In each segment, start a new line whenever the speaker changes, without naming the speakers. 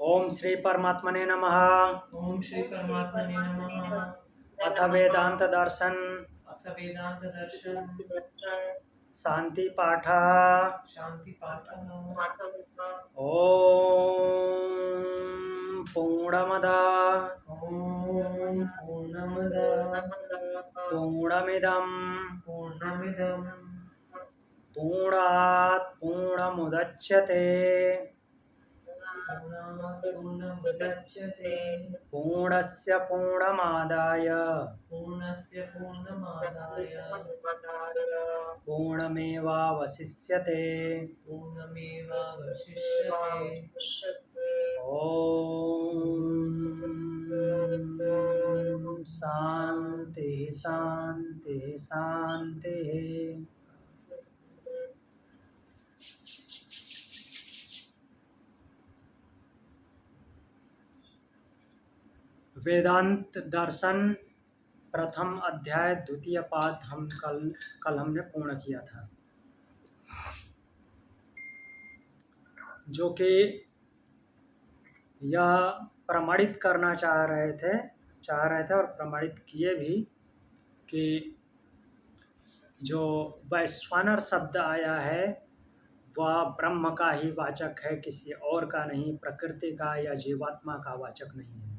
ओम श्री परमात्मने नमः।
ओम श्री परमात्मने नमः।
अथ वेदांत दर्शन
अथ वेदांत दर्शन
शांति पाठ।
शांति पाठः।
ओम पूर्णमद
ओम पूर्णमद
पूर्णमिदं
पूर्णमिदं
पूर्णात् पूर्णमुदच्यते
पूर्णात् पूर्णमुदच्यते
पूर्णस्य पूर्णमादाय
पूर्णस्य पूर्णमादाय
पूर्णमेवावशिष्यते।
पूर्णमेवावशिष्यते।
ओम शांति शांति शांति। वेदांत दर्शन प्रथम अध्याय द्वितीय पाद हम कल हमने पूर्ण किया था, जो कि यह प्रमाणित करना चाह रहे थे और प्रमाणित किए भी कि जो वैश्वानर शब्द आया है वह ब्रह्म का ही वाचक है, किसी और का नहीं, प्रकृति का या जीवात्मा का वाचक नहीं है।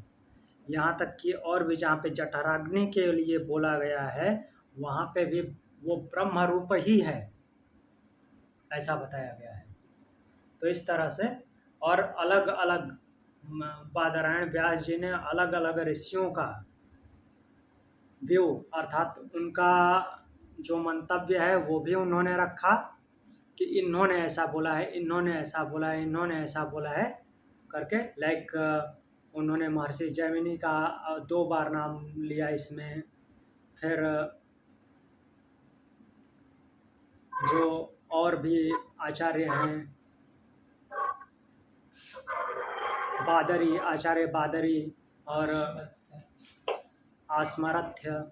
यहाँ तक कि और भी जहाँ पे जठराग्नि के लिए बोला गया है वहाँ पे भी वो ब्रह्म रूप ही है, ऐसा बताया गया है। तो इस तरह से और अलग अलग बादरायण व्यास जी ने अलग अलग ऋषियों का व्यू अर्थात उनका जो मंतव्य है वो भी उन्होंने रखा कि इन्होंने ऐसा बोला है, इन्होंने ऐसा बोला है, इन्होंने ऐसा बोला है करके। लाइक उन्होंने महर्षि जैमिनी का 2 बार नाम लिया इसमें। फिर जो और भी आचार्य हैं, बादरी, आचार्य बादरी और आस्मरथ्य,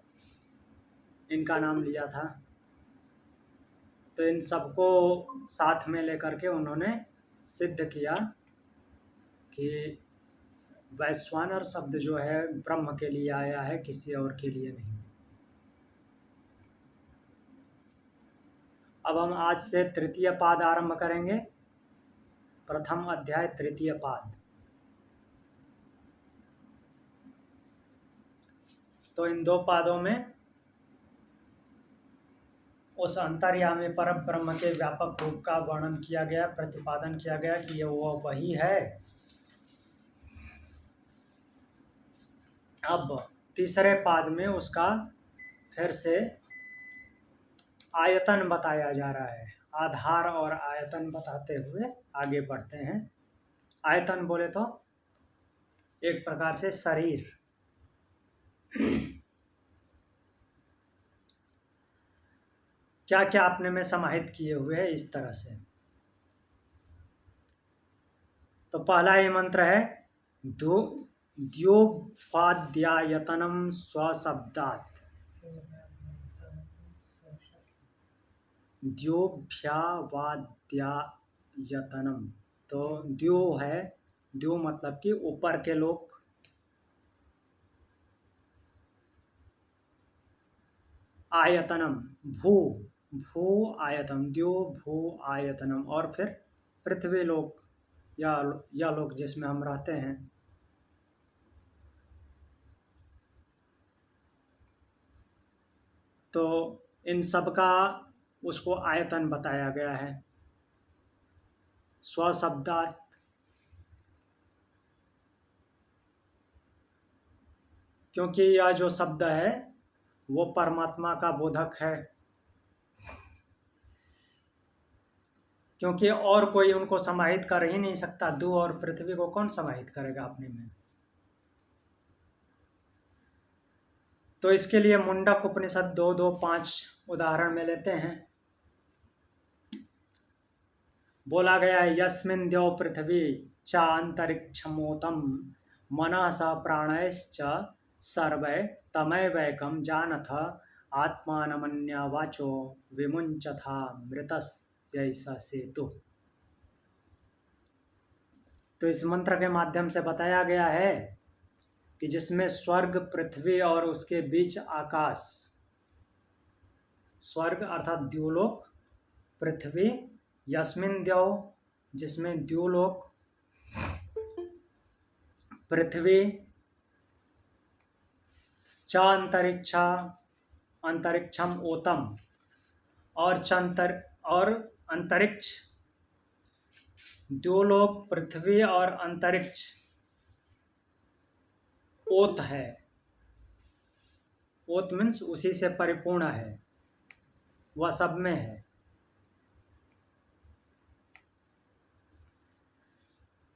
इनका नाम लिया था। तो इन सबको साथ में लेकर के उन्होंने सिद्ध किया कि वैश्वानर शब्द जो है ब्रह्म के लिए आया है, किसी और के लिए नहीं। अब हम आज से तृतीय पाद आरंभ करेंगे। प्रथम अध्याय तृतीय पाद। तो इन 2 पादों में उस अंतर्यामी पर ब्रह्म के व्यापक रूप का वर्णन किया गया, प्रतिपादन किया गया कि ये वो वही है। अब तीसरे पाद में उसका फिर से आयतन बताया जा रहा है। आधार और आयतन बताते हुए आगे बढ़ते हैं। आयतन बोले तो एक प्रकार से शरीर। क्या क्या अपने में समाहित किए हुए है इस तरह से। तो पहला ही मंत्र है द्योपाद्यायतनम स्वशब्दात्। द्योभ्यावाद्यायतनम। तो द्यो है, द्यो मतलब कि ऊपर के लोक। आयतनम भू, भू आयतम, द्यो भू आयतनम। और फिर पृथ्वी लोक या लोक जिसमें हम रहते हैं। तो इन सब का उसको आयतन बताया गया है स्वशब्दात। क्योंकि यह जो शब्द है वो परमात्मा का बोधक है, क्योंकि और कोई उनको समाहित कर ही नहीं सकता। द्यू और पृथ्वी को कौन समाहित करेगा अपने में। तो इसके लिए मुंडक उपनिषद 2:2-5 उदाहरण में लेते हैं। बोला गया है यस्मिन् द्यौ पृथ्वी च अंतरिक्षमोतम मनः स प्राणैश्च सर्वै तमैवैकं जानथ आत्मानमन्या वाचो विमुञ्चथा मृतस्यैष सेतु। तो इस मंत्र के माध्यम से बताया गया है कि जिसमें स्वर्ग, पृथ्वी और उसके बीच आकाश, स्वर्ग अर्थात द्युलोक, पृथ्वी यस्मिन द्यौ, जिसमें द्युलोक, पृथ्वी च अंतरिक्षा, अंतरिक्षम ओतम, और अंतरिक्ष, द्युलोक, पृथ्वी और अंतरिक्ष ओत है। ओत मीन्स उसी से परिपूर्ण है, वह सब में है।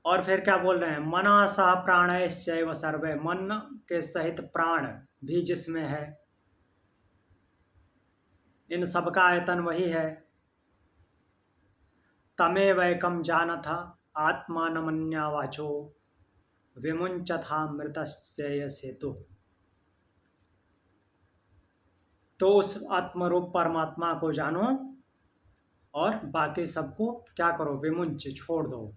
और फिर क्या बोल रहे हैं, मना सह प्राणैश्चैव सर्वे, मन के सहित प्राण भी जिसमें है, इन सब का आयतन वही है। तमेवैकं जानथ आत्मानमन्यावाचो विमुञ्चथामृतस्य सेतु। तो उस आत्मरूप परमात्मा को जानो और बाकी सबको क्या करो, विमुंच, छोड़ दो।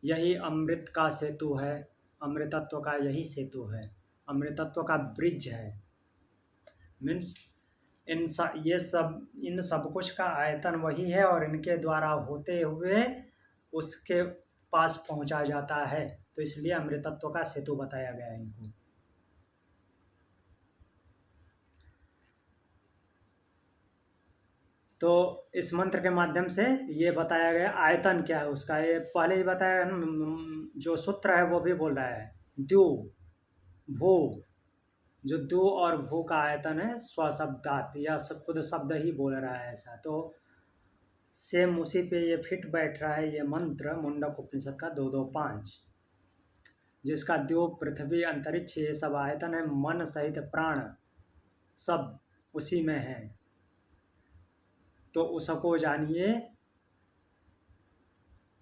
यही अमृत का सेतु है, अमृतत्व का यही सेतु है, अमृतत्व का ब्रिज है। मीन्स इन सब कुछ का आयतन वही है और इनके द्वारा होते हुए उसके पास पहुंचा जाता है। तो इसलिए अमृतत्व का सेतु बताया गया है इनको। तो इस मंत्र के माध्यम से ये बताया गया आयतन क्या है उसका। ये पहले ही बताया, जो सूत्र है वो भी बोल रहा है, द्यू भू, जो द्यू और भू का आयतन है स्वशब्दात, या सब खुद शब्द ही बोल रहा है ऐसा। तो सेम उसी पे ये फिट बैठ रहा है ये मंत्र मुंडक उपनिषद का 225, जिसका द्यू, पृथ्वी, अंतरिक्ष ये सब आयतन है, मन सहित प्राण सब उसी में है। तो उसको जानिए,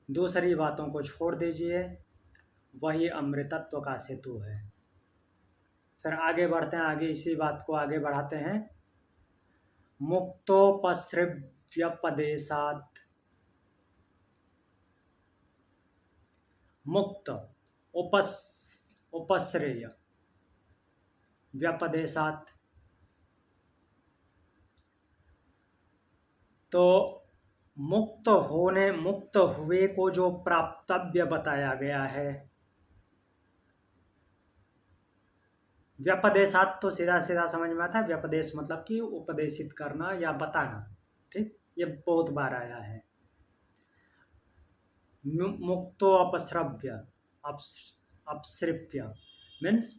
दूसरी बातों को छोड़ दीजिए, वही अमृतत्व का सेतु है। फिर आगे बढ़ते हैं, आगे इसी बात को आगे बढ़ाते हैं। मुक्तोपसृव्यपदेशात्, मुक्त उपश्रेय व्यपदेशात्, तो मुक्त हुए को जो प्राप्तव्य बताया गया है। व्यपदेशात् तो सीधा सीधा समझ में आता है, व्यपदेश मतलब कि उपदेशित करना या बताना, ठीक, ये बहुत बार आया है। मुक्तो अपसृव्य, अपसृप्य मीन्स,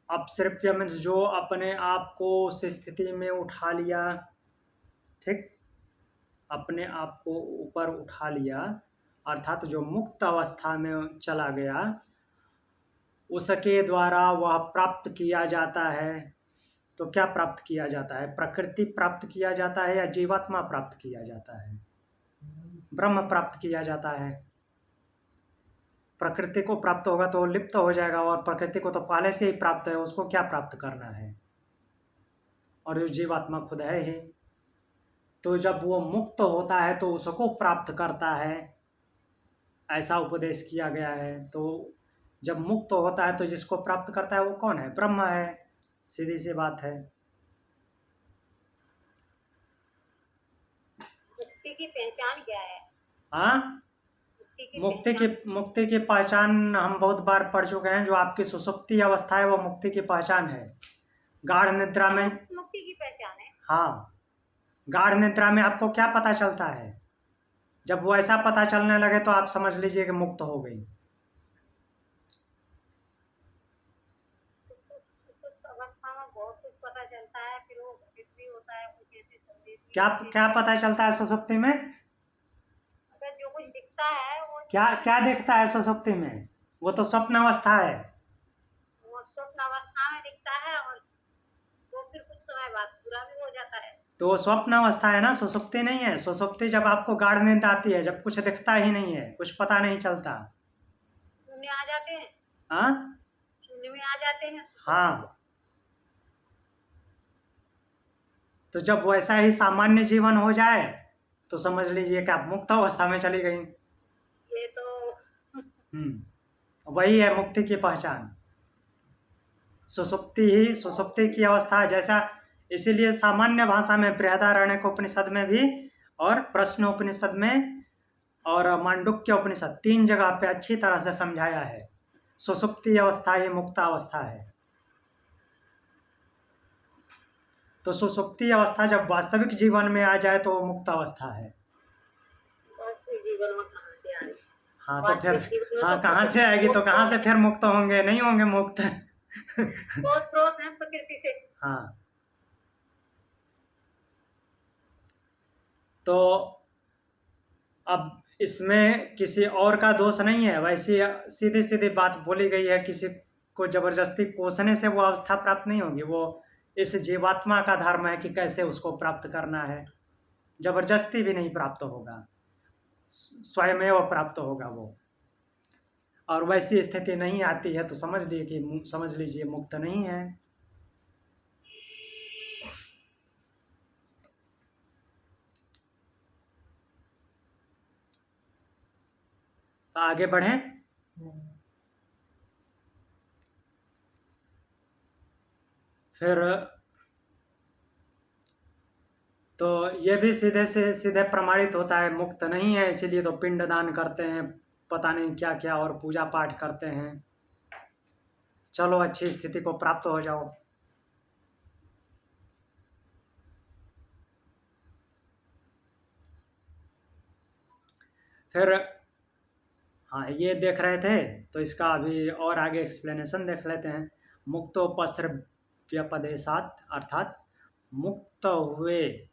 अपसृप्य मीन्स जो अपने आप को उस स्थिति में उठा लिया, ठीक, अपने आप को ऊपर उठा लिया, अर्थात जो मुक्त अवस्था में चला गया, उसके द्वारा वह प्राप्त किया जाता है। तो क्या प्राप्त किया जाता है, प्रकृति प्राप्त किया जाता है या जीवात्मा प्राप्त किया जाता है? ब्रह्म प्राप्त किया जाता है। प्रकृति को प्राप्त होगा तो लिप्त हो जाएगा, और प्रकृति को तो पहले से ही प्राप्त है, उसको क्या प्राप्त करना है? और जीवात्मा खुद है ही। तो जब वो मुक्त होता है तो उसको प्राप्त करता है, ऐसा उपदेश किया गया है। तो जब मुक्त होता है तो जिसको प्राप्त करता है वो कौन है? ब्रह्म है, सीधी सी बात है।
मुक्ति की पहचान क्या है?
हाँ, मुक्ति की पहचान हम बहुत बार पढ़ चुके हैं। जो आपकी सुषुप्ति अवस्था है वो मुक्ति की पहचान है। गाढ़ निद्रा में
मुक्ति की पहचान है।
हाँ, गाढ़ निद्रा में आपको क्या पता चलता है? जब वो ऐसा पता चलने लगे तो आप समझ लीजिए कि मुक्त हो गई।
अवस्था में बहुत कुछ पता चलता है, फिर वो घटित भी होता है, वो कैसे संदेश
क्या पता चलता है सुषुप्ति में?
अगर जो कुछ दिखता है वो
क्या दिखता है सुषुप्ति में? वो तो स्वप्न अवस्था है।
वो स्वप्न अवस्था में दिखता है, और वो फिर कुछ समय बाद पूरा भी हो जाता है।
तो वो स्वप्न अवस्था है ना, सुषुप्ति नहीं है। सुषुप्ति जब आपको गाढ़ नींद आती है, जब कुछ दिखता ही नहीं है, कुछ पता नहीं चलता,
शून्य आ जाते हैं।
हाँ,
शून्य में आ जाते हैं।
हाँ। तो जब वैसा ही सामान्य जीवन हो जाए तो समझ लीजिए कि आप मुक्त अवस्था में चली गई।
ये तो
वही है मुक्ति की पहचान। सुसुप्ति की अवस्था जैसा, इसीलिए सामान्य भाषा में बृहदारण्यक उपनिषद में भी और प्रश्न उपनिषद में और मांडुक्य उपनिषद 3 जगह पे अच्छी तरह से समझाया है। सुसुप्ति अवस्था ही मुक्त अवस्था है। तो सुसुप्ति अवस्था जब वास्तविक जीवन में आ जाए तो वो मुक्त अवस्था है।
वास्तविक जीवन में कहाँ से आए?
हाँ तो फिर,
वास्तविक जीवन में
हाँ
तो
कहाँ से आएगी, तो कहाँ से फिर मुक्त होंगे, नहीं होंगे मुक्त।
स्रोत है प्रकृति से।
हाँ तो अब इसमें किसी और का दोष नहीं है, वैसी सीधी सीधी बात बोली गई है। किसी को जबरदस्ती कोसने से वो अवस्था प्राप्त नहीं होगी। वो इस जीवात्मा का धर्म है कि कैसे उसको प्राप्त करना है। जबरदस्ती भी नहीं प्राप्त होगा, स्वयमेव प्राप्त होगा वो। और वैसी स्थिति नहीं आती है तो समझ लीजिए मुक्त नहीं है। तो आगे बढ़ें। फिर तो ये भी सीधे से सीधे प्रमाणित होता है मुक्त नहीं है, इसीलिए तो पिंडदान करते हैं, पता नहीं क्या क्या, और पूजा पाठ करते हैं। चलो अच्छी स्थिति को प्राप्त हो जाओ। फिर हाँ ये देख रहे थे तो इसका अभी और आगे एक्सप्लेनेशन देख लेते हैं। मुक्तोपसर्प्यपदेशात, अर्थात मुक्त हुए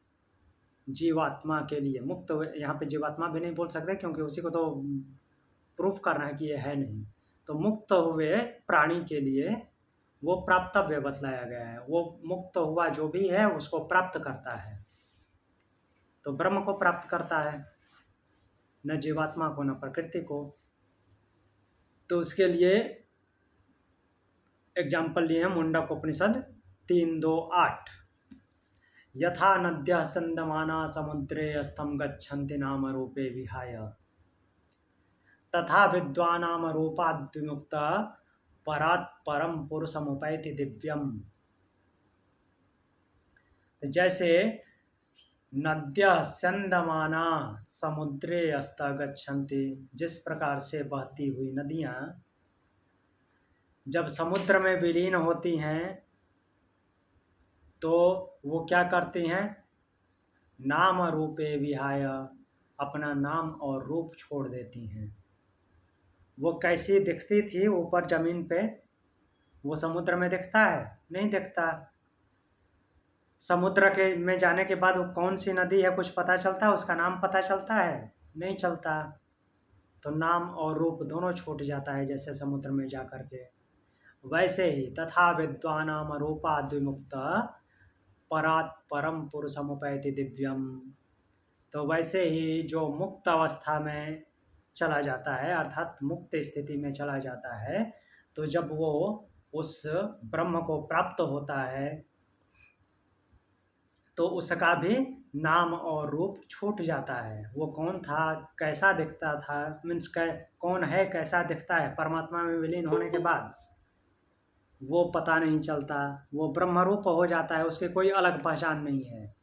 जीवात्मा के लिए, मुक्त हुए, यहाँ पे जीवात्मा भी नहीं बोल सकते क्योंकि उसी को तो प्रूफ करना है कि ये है नहीं। तो मुक्त हुए प्राणी के लिए वो प्राप्तव्य बतलाया गया है। वो मुक्त हुआ जो भी है उसको प्राप्त करता है, तो ब्रह्म को प्राप्त करता है, न जीवात्मा को न प्रकृति को। तो उसके लिए एग्जाम्पल लिए हैं मुंडक उपनिषद 3:2-8। यथा नद्यः सन्दमाना समुद्रे अस्थं गच्छन्ति नाम रूपे विहाय, तथा विद्वानाम रूपाद्विमुक्तः परात् परम पुरुषमुपैति दिव्यम। जैसे नद्यः सन्दमाना समुद्रे अस्तः गच्छन्ति, जिस प्रकार से बहती हुई नदियाँ जब समुद्र में विलीन होती हैं तो वो क्या करती हैं, नाम रूपे विहाय, अपना नाम और रूप छोड़ देती हैं। वो कैसी दिखती थी ऊपर ज़मीन पे, वो समुद्र में दिखता है? नहीं दिखता। समुद्र के में जाने के बाद वो कौन सी नदी है कुछ पता चलता है? उसका नाम पता चलता है? नहीं चलता। तो नाम और रूप दोनों छूट जाता है जैसे समुद्र में जा कर के। वैसे ही तथा विद्वानाम रूपाद्विमुक्त परात् परम पुरुषमुपैति दिव्यम। तो वैसे ही जो मुक्त अवस्था में चला जाता है, अर्थात मुक्त स्थिति में चला जाता है, तो जब वो उस ब्रह्म को प्राप्त होता है तो उसका भी नाम और रूप छूट जाता है। वो कौन था, कैसा दिखता था, मीन्स कौन है, कैसा दिखता है, परमात्मा में विलीन होने के बाद वो पता नहीं चलता। वो ब्रह्म रूप हो जाता है, उसकी कोई अलग पहचान नहीं है।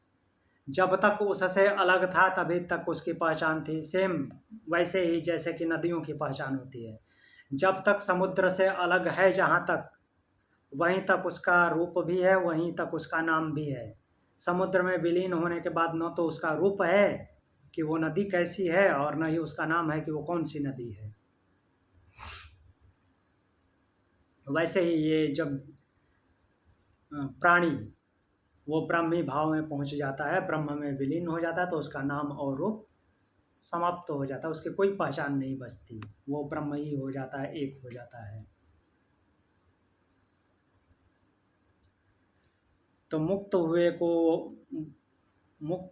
जब तक उससे अलग था तभी तक उसकी पहचान थी। सेम वैसे ही जैसे कि नदियों की पहचान होती है। जब तक समुद्र से अलग है जहाँ तक, वहीं तक उसका रूप भी है, वहीं तक उसका नाम भी है। समुद्र में विलीन होने के बाद न तो उसका रूप है कि वो नदी कैसी है, और न ही उसका नाम है कि वो कौन सी नदी है। वैसे ही ये जब प्राणी वो ब्रह्मी भाव में पहुंच जाता है, ब्रह्म में विलीन हो जाता है, तो उसका नाम और रूप समाप्त हो जाता है, उसकी कोई पहचान नहीं बचती। वो ब्रह्म ही हो जाता है, एक हो जाता है। तो मुक्त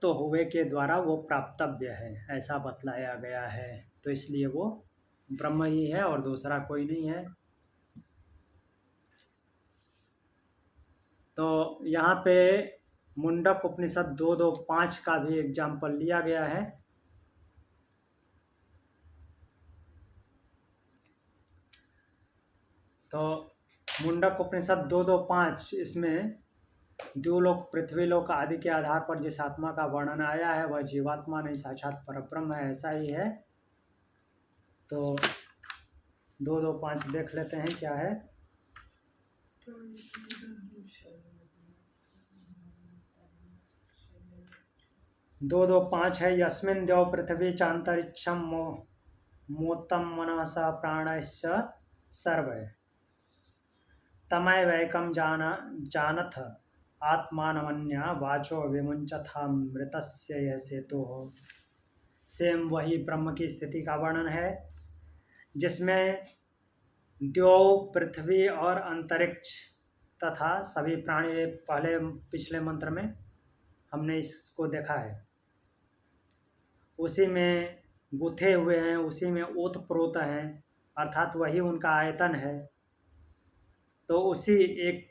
हुए के द्वारा वो प्राप्तव्य है, ऐसा बतलाया गया है। तो इसलिए वो ब्रह्म ही है और दूसरा कोई नहीं है। तो यहाँ पे मुंडक उपनिषद 2:2-5 का भी एग्जाम्पल लिया गया है। तो मुंडक उपनिषद 2.2.5 इसमें द्युलोक पृथ्वीलोक आदि के आधार पर जिस आत्मा का वर्णन आया है वह जीवात्मा नहीं साक्षात परब्रह्म है, ऐसा ही है। तो 2.2.5 देख लेते हैं क्या है। 2.2.5 है यस्मिन् देव पृथ्वी चांतरिक्षम मोत्तम मनसा प्राणश्च सर्वे तमैवैकं जानथ आत्मानमन्या वाचो विमुंचथा मृतस्य यह सेतु हो। सेम वही ब्रह्म की स्थिति का वर्णन है जिसमें द्यौ पृथ्वी और अंतरिक्ष तथा सभी प्राणी, पहले पिछले मंत्र में हमने इसको देखा है, उसी में गुथे हुए हैं, उसी में ओतप्रोत हैं, अर्थात वही उनका आयतन है। तो उसी एक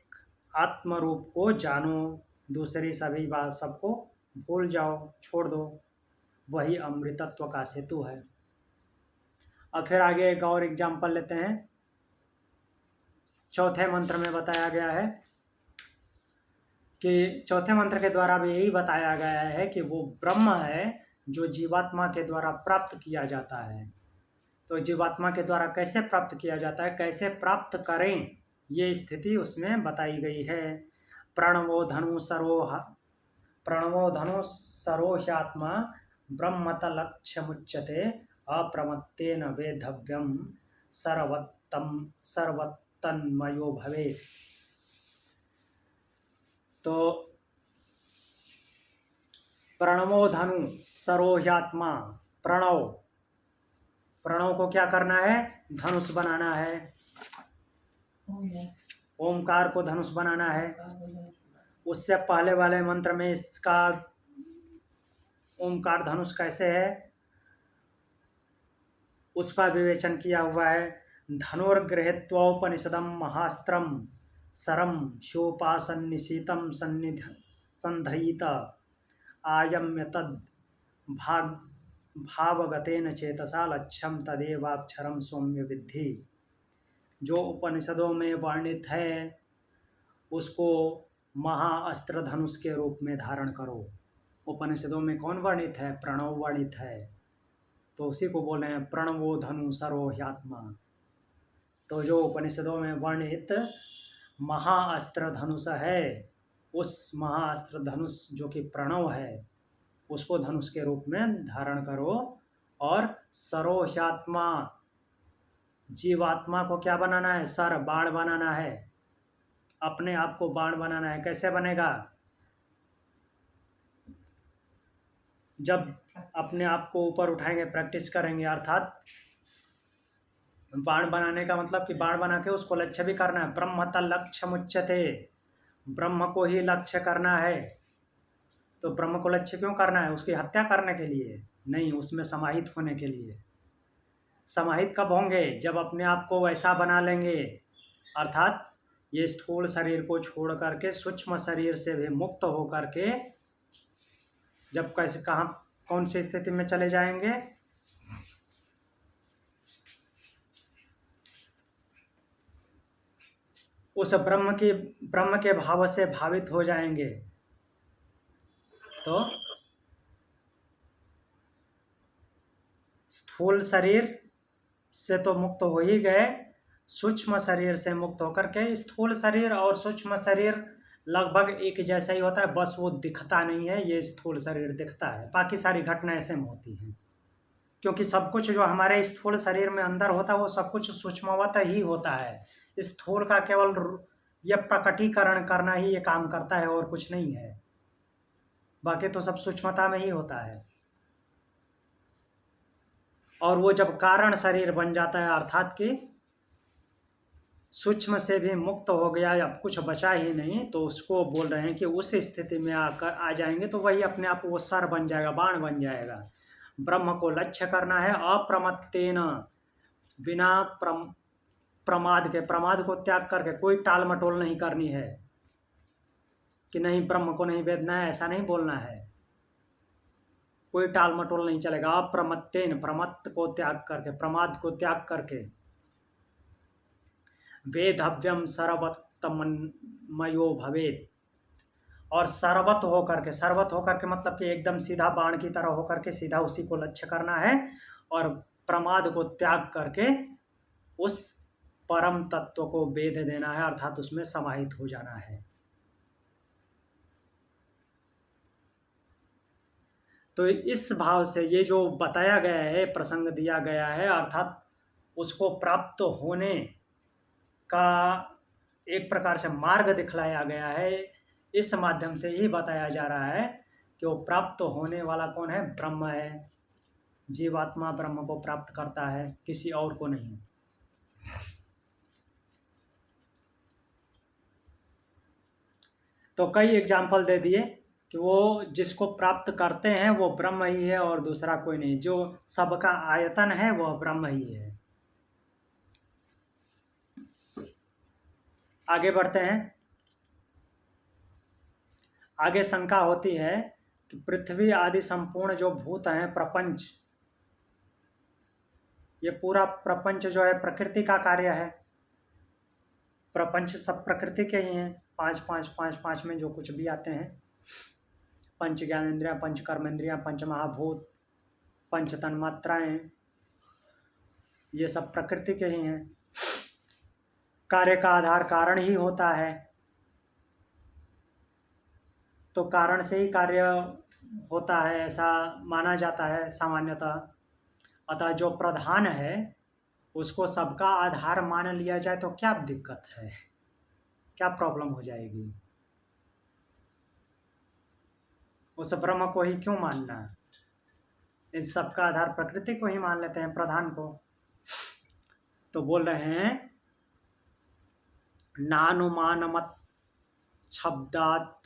आत्म रूप को जानो, दूसरी सभी बात सबको भूल जाओ, छोड़ दो, वही अमृतत्व का सेतु है। अब फिर आगे एक और एग्जाम्पल लेते हैं। चौथे मंत्र में बताया गया है कि चौथे मंत्र के द्वारा भी यही बताया गया है कि वो ब्रह्म है जो जीवात्मा के द्वारा प्राप्त किया जाता है। तो जीवात्मा के द्वारा कैसे प्राप्त किया जाता है, कैसे प्राप्त करें, ये स्थिति उसमें बताई गई है। प्रणवो धनु सरोह्यात्मा ब्रह्मतलक्ष्यमुच्यते अप्रमत्तेन वेधव्यम सर्वतन्मयो भवेत्। तो प्रणवो धनु सरोह्यात्मा, प्रणव को क्या करना है, धनुष बनाना है। ओमकार को धनुष बनाना है। उससे पहले वाले मंत्र में इसका ओमकार धनुष कैसे है उसका विवेचन किया हुआ है। धनुर्गृहीत्वोपनिषदं महास्त्रम सरम शोपासन्निशीतं संधयित आयम्य तद भावगतेन चेतसा लक्ष्यम तदेवाक्षरम सौम्य विद्धि। जो उपनिषदों में वर्णित है उसको महाअस्त्र धनुष के रूप में धारण करो। उपनिषदों में कौन वर्णित है, प्रणव वर्णित है, तो उसी को बोल रहे हैं प्रणवो धनु सरोह्यात्मा। तो जो उपनिषदों में वर्णित महाअस्त्र धनुष है, उस महाअस्त्र धनुष जो कि प्रणव है उसको धनुष के रूप में धारण करो। और सरोह्यात्मा, जीवात्मा को क्या बनाना है, सर बाण बनाना है, अपने आप को बाण बनाना है। कैसे बनेगा, जब अपने आप को ऊपर उठाएंगे, प्रैक्टिस करेंगे, अर्थात बाण बनाने का मतलब कि बाण बना के उसको लक्ष्य भी करना है। ब्रह्मतलक्ष्यमुच्यते, ब्रह्म को ही लक्ष्य करना है। तो ब्रह्म को लक्ष्य क्यों करना है, उसकी हत्या करने के लिए नहीं, उसमें समाहित होने के लिए। समाहित कब होंगे, जब अपने आप को वैसा बना लेंगे, अर्थात ये स्थूल शरीर को छोड़ करके सूक्ष्म शरीर से भी मुक्त हो करके जब कैसे कहाँ कौन सी स्थिति में चले जाएंगे, उस ब्रह्म के भाव से भावित हो जाएंगे। तो स्थूल शरीर से तो मुक्त हो ही गए, सूक्ष्म शरीर से मुक्त होकर के, स्थूल शरीर और सूक्ष्म शरीर लगभग एक जैसा ही होता है, बस वो दिखता नहीं है, ये स्थूल शरीर दिखता है, बाकी सारी घटनाएं ऐसे में होती हैं। क्योंकि सब कुछ जो हमारे स्थूल शरीर में अंदर होता है वो सब कुछ सूक्ष्मवत ही होता है। स्थूल का केवल यह प्रकटीकरण करना ही ये काम करता है और कुछ नहीं है, बाकी तो सब सूक्ष्मता में ही होता है। और वो जब कारण शरीर बन जाता है, अर्थात कि सूक्ष्म से भी मुक्त हो गया, अब कुछ बचा ही नहीं, तो उसको बोल रहे हैं कि उस स्थिति में आकर आ जाएंगे तो वही अपने आप वो सर बन जाएगा, बाण बन जाएगा। ब्रह्म को लक्ष्य करना है अप्रमत्तेन, बिना प्रमाद के, प्रमाद को त्याग करके, कोई टाल मटोल नहीं करनी है कि नहीं ब्रह्म को नहीं वेदना है, ऐसा नहीं बोलना है, कोई टाल मटोल नहीं चलेगा। अप्रमत्तेन, प्रमत्त को त्याग करके, प्रमाद को त्याग करके, वेदव्यम सर्वतमयो भवेत। और सर्वत होकर के मतलब कि एकदम सीधा बाण की तरह होकर के सीधा उसी को लक्ष्य करना है और प्रमाद को त्याग करके उस परम तत्व को वेद देना है, अर्थात उसमें समाहित हो जाना है। तो इस भाव से ये जो बताया गया है, प्रसंग दिया गया है, अर्थात उसको प्राप्त होने का एक प्रकार से मार्ग दिखलाया गया है। इस माध्यम से ही बताया जा रहा है कि वो प्राप्त होने वाला कौन है? ब्रह्म है। जीवात्मा ब्रह्म को प्राप्त करता है, किसी और को नहीं। तो कई एग्जाम्पल दे दिए कि वो जिसको प्राप्त करते हैं वो ब्रह्म ही है और दूसरा कोई नहीं। जो सबका आयतन है वह ब्रह्म ही है। आगे बढ़ते हैं। आगे शंका होती है कि पृथ्वी आदि संपूर्ण जो भूत हैं, प्रपंच, ये पूरा प्रपंच जो है प्रकृति का कार्य है। प्रपंच सब प्रकृति के ही हैं। पांच पांच पांच पांच में जो कुछ भी आते हैं, पंच ज्ञानेंद्रियां, पंच कर्मेंद्रियां, पंच महाभूत, पंच तन्मात्राएं, ये सब प्रकृति के ही हैं। कार्य का आधार कारण ही होता है, तो कारण से ही कार्य होता है, ऐसा माना जाता है सामान्यतः। अतः जो प्रधान है उसको सबका आधार मान लिया जाए तो क्या दिक्कत है, क्या प्रॉब्लम हो जाएगी? उस ब्रह्म को ही क्यों मानना? इस सबका आधार प्रकृति को ही मान लेते हैं, प्रधान को। तो बोल रहे हैं नानुमानमत शब्दात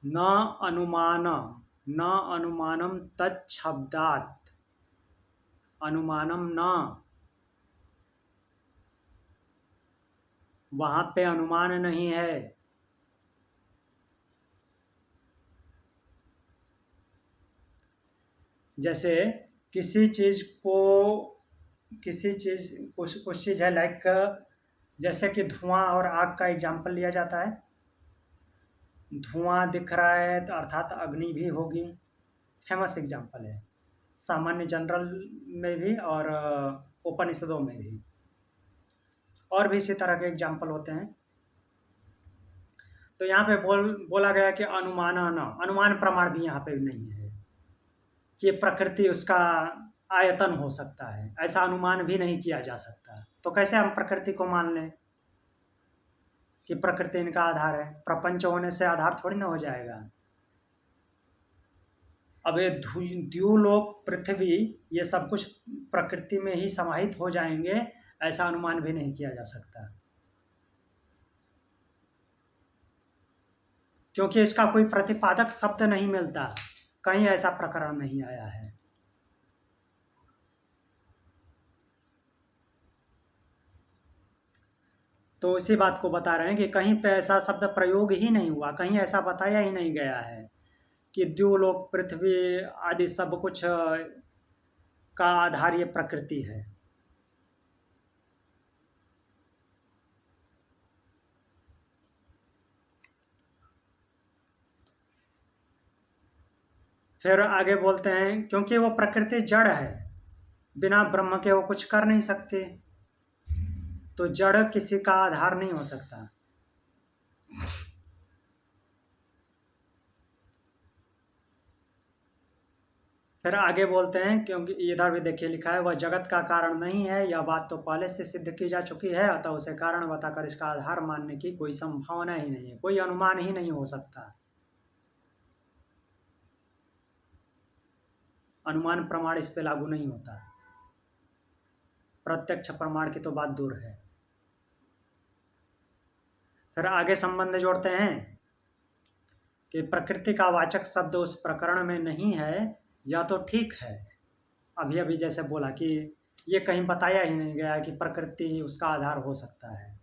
न अनुमानम तच्छब्दात अनुमानम न। वहां पे अनुमान नहीं है। जैसे किसी चीज कुछ चीज है, लाइक जैसे कि धुआं और आग का एग्जाम्पल लिया जाता है। धुआं दिख रहा है तो अर्थात अग्नि भी होगी। फेमस एग्जाम्पल है, सामान्य जनरल में भी और उपनिषदों में भी, और भी इसी तरह के एग्जाम्पल होते हैं। तो यहाँ पे बोला गया कि अनुमान प्रमाण भी यहाँ पे नहीं है कि प्रकृति उसका आयतन हो सकता है, ऐसा अनुमान भी नहीं किया जा सकता। तो कैसे हम प्रकृति को मान लें कि प्रकृति इनका आधार है? प्रपंच होने से आधार थोड़ी ना हो जाएगा। अब ये द्यूलोक, पृथ्वी, ये सब कुछ प्रकृति में ही समाहित हो जाएंगे, ऐसा अनुमान भी नहीं किया जा सकता, क्योंकि इसका कोई प्रतिपादक शब्द नहीं मिलता, कहीं ऐसा प्रकरण नहीं आया है। तो इसी बात को बता रहे हैं कि कहीं पे ऐसा शब्द प्रयोग ही नहीं हुआ, कहीं ऐसा बताया ही नहीं गया है कि द्यूलोक, पृथ्वी आदि सब कुछ का आधार ये प्रकृति है। फिर आगे बोलते हैं क्योंकि वो प्रकृति जड़ है, बिना ब्रह्म के वो कुछ कर नहीं सकती, तो जड़ किसी का आधार नहीं हो सकता। फिर आगे बोलते हैं क्योंकि इधर भी देखिए लिखा है, वह जगत का कारण नहीं है, यह बात तो पहले से सिद्ध की जा चुकी है, अतः उसे कारण बताकर इसका आधार मानने की कोई संभावना ही नहीं है, कोई अनुमान ही नहीं हो सकता। अनुमान प्रमाण इस पे लागू नहीं होता, प्रत्यक्ष प्रमाण की तो बात दूर है। फिर आगे संबंध जोड़ते हैं कि प्रकृति का वाचक शब्द उस प्रकरण में नहीं है, या तो ठीक है, अभी अभी जैसे बोला कि ये कहीं बताया ही नहीं गया कि प्रकृति उसका आधार हो सकता है,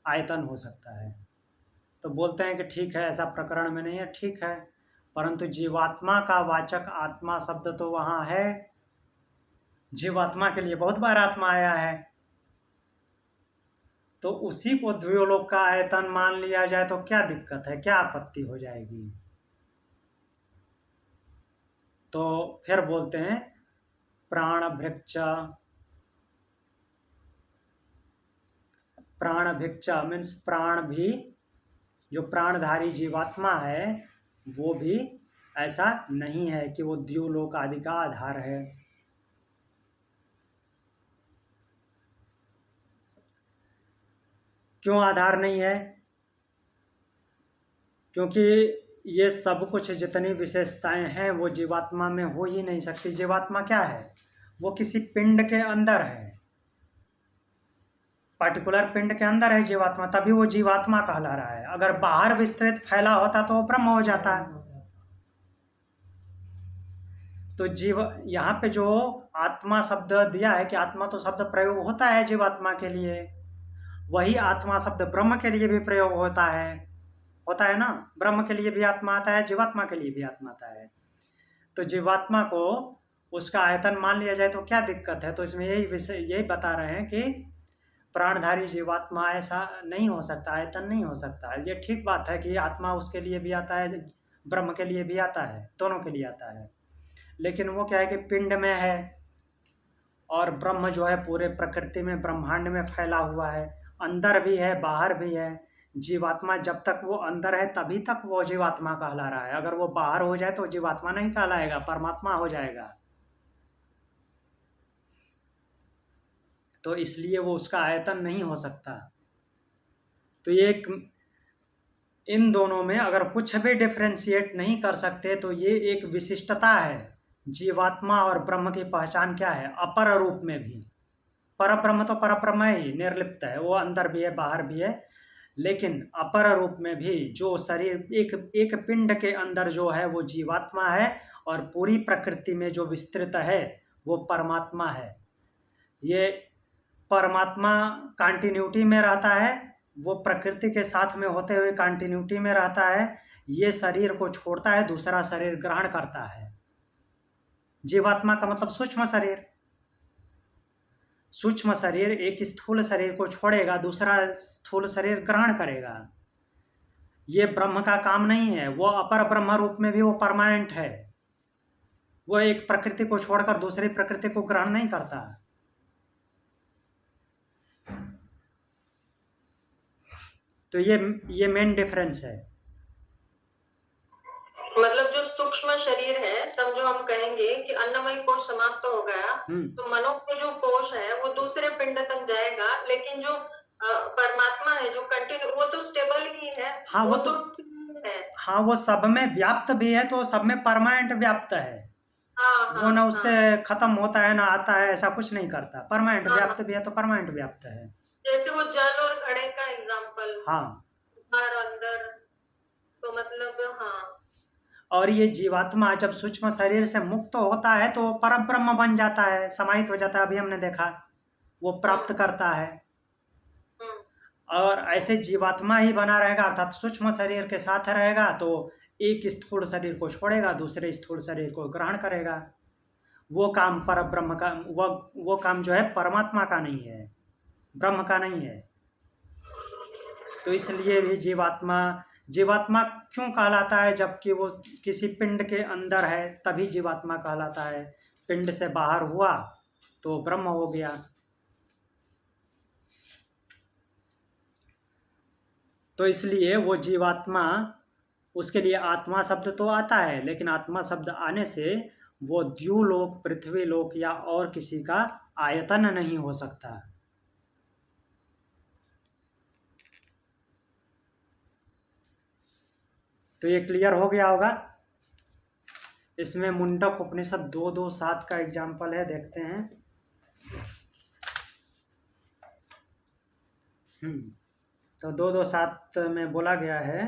आयतन हो सकता है। तो बोलते हैं कि ठीक है, ऐसा प्रकरण में नहीं है, ठीक है, परंतु जीवात्मा का वाचक आत्मा शब्द तो वहाँ है, जीवात्मा के लिए बहुत बार आत्मा आया है, तो उसी को द्व्योलोक का आयतन मान लिया जाए तो क्या दिक्कत है, क्या आपत्ति हो जाएगी। तो फिर बोलते हैं प्राणभिक्ष। प्राणभिक्ष मीन्स प्राण भी, जो प्राणधारी जीवात्मा है वो भी ऐसा नहीं है कि वो द्व्योलोक आदि का आधार है। क्यों आधार नहीं है? क्योंकि ये सब कुछ जितनी विशेषताएं हैं वो जीवात्मा में हो ही नहीं सकती। जीवात्मा क्या है? वो किसी पिंड के अंदर है, पर्टिकुलर पिंड के अंदर है जीवात्मा, तभी वो जीवात्मा कहला रहा है। अगर बाहर विस्तृत फैला होता तो वो ब्रह्म हो जाता है। तो जीव यहाँ पे जो आत्मा शब्द दिया है कि आत्मा तो शब्द प्रयोग होता है जीवात्मा के लिए, वही आत्मा शब्द ब्रह्म के लिए भी प्रयोग होता है ना। ब्रह्म के लिए भी आत्मा आता है, जीवात्मा के लिए भी आत्मा आता है। तो जीवात्मा को उसका आयतन मान लिया जाए तो क्या दिक्कत है? तो इसमें यही बता रहे हैं कि प्राणधारी जीवात्मा ऐसा नहीं हो सकता, आयतन नहीं हो सकता। ये ठीक बात है कि आत्मा उसके लिए भी आता है, ब्रह्म के लिए भी आता है, दोनों के लिए आता है। लेकिन वो क्या है कि पिंड में है और ब्रह्म जो है पूरे प्रकृति में, ब्रह्मांड में फैला हुआ है, अंदर भी है बाहर भी है। जीवात्मा जब तक वो अंदर है तभी तक वो जीवात्मा कहला रहा है। अगर वो बाहर हो जाए तो जीवात्मा नहीं कहलाएगा, परमात्मा हो जाएगा। तो इसलिए वो उसका आयतन नहीं हो सकता। तो ये इन दोनों में अगर कुछ भी डिफ्रेंशिएट नहीं कर सकते तो ये एक विशिष्टता है। जीवात्मा और ब्रह्म की पहचान क्या है? अपर रूप में भी। परब्रह्म तो परब्रह्म ही निर्लिप्त है, वो अंदर भी है बाहर भी है। लेकिन अपर रूप में भी जो शरीर एक पिंड के अंदर जो है वो जीवात्मा है, और पूरी प्रकृति में जो विस्तृत है वो परमात्मा है। ये परमात्मा कंटिन्यूटी में रहता है, वो प्रकृति के साथ में होते हुए कंटिन्यूटी में रहता है। ये शरीर को छोड़ता है, दूसरा शरीर ग्रहण करता है। जीवात्मा का मतलब सूक्ष्म शरीर। सूक्ष्म शरीर एक स्थूल शरीर को छोड़ेगा, दूसरा स्थूल शरीर ग्रहण करेगा। ये ब्रह्म का काम नहीं है। वो अपर ब्रह्म रूप में भी वो परमानेंट है। वो एक प्रकृति को छोड़कर दूसरी प्रकृति को ग्रहण नहीं करता। तो ये मेन डिफरेंस है।
मतलब जो सूक्ष्म शरीर है, समझो हम कहेंगे कि अन्नमय कोश समाप्त हो गया, तो मनो के जो कोश है वो दूसरे पिंड तक जाएगा, लेकिन जो परमात्मा है जो कंटिन्यू, वो तो स्टेबल ही है।
हाँ, वो तो
है।
हाँ, वो सब में व्याप्त भी है, तो सब में परमानेंट व्याप्त है। वो ना उससे खत्म होता है ना आता है, ऐसा कुछ नहीं करता। परमानेंट व्याप्त भी है तो परमानेंट व्याप्त है।
जैसे वो जल और घड़े का एग्जांपल,
हाँ,
बाहर अंदर, तो मतलब हाँ।
और ये जीवात्मा जब सूक्ष्म शरीर से मुक्त होता है तो परब्रह्म बन जाता है, समाहित हो जाता है। अभी हमने देखा वो प्राप्त करता है। और ऐसे जीवात्मा ही बना रहेगा, अर्थात सूक्ष्म शरीर के साथ रहेगा, तो एक स्थूल शरीर को छोड़ेगा, दूसरे स्थूल शरीर को ग्रहण करेगा। वो काम परब्रह्म का, वो काम जो है परमात्मा का नहीं है, ब्रह्म का नहीं है। तो इसलिए भी जीवात्मा क्यों कहलाता है? जबकि वो किसी पिंड के अंदर है तभी जीवात्मा कहलाता है। पिंड से बाहर हुआ तो ब्रह्म हो गया। तो इसलिए वो जीवात्मा, उसके लिए आत्मा शब्द तो आता है, लेकिन आत्मा शब्द आने से वो द्युलोक, पृथ्वीलोक या और किसी का आयतन नहीं हो सकता। तो ये क्लियर हो गया होगा। इसमें मुंडक उपनिषद 2:2-7 का एग्जाम्पल है, देखते हैं। तो 2:2-7 में बोला गया है,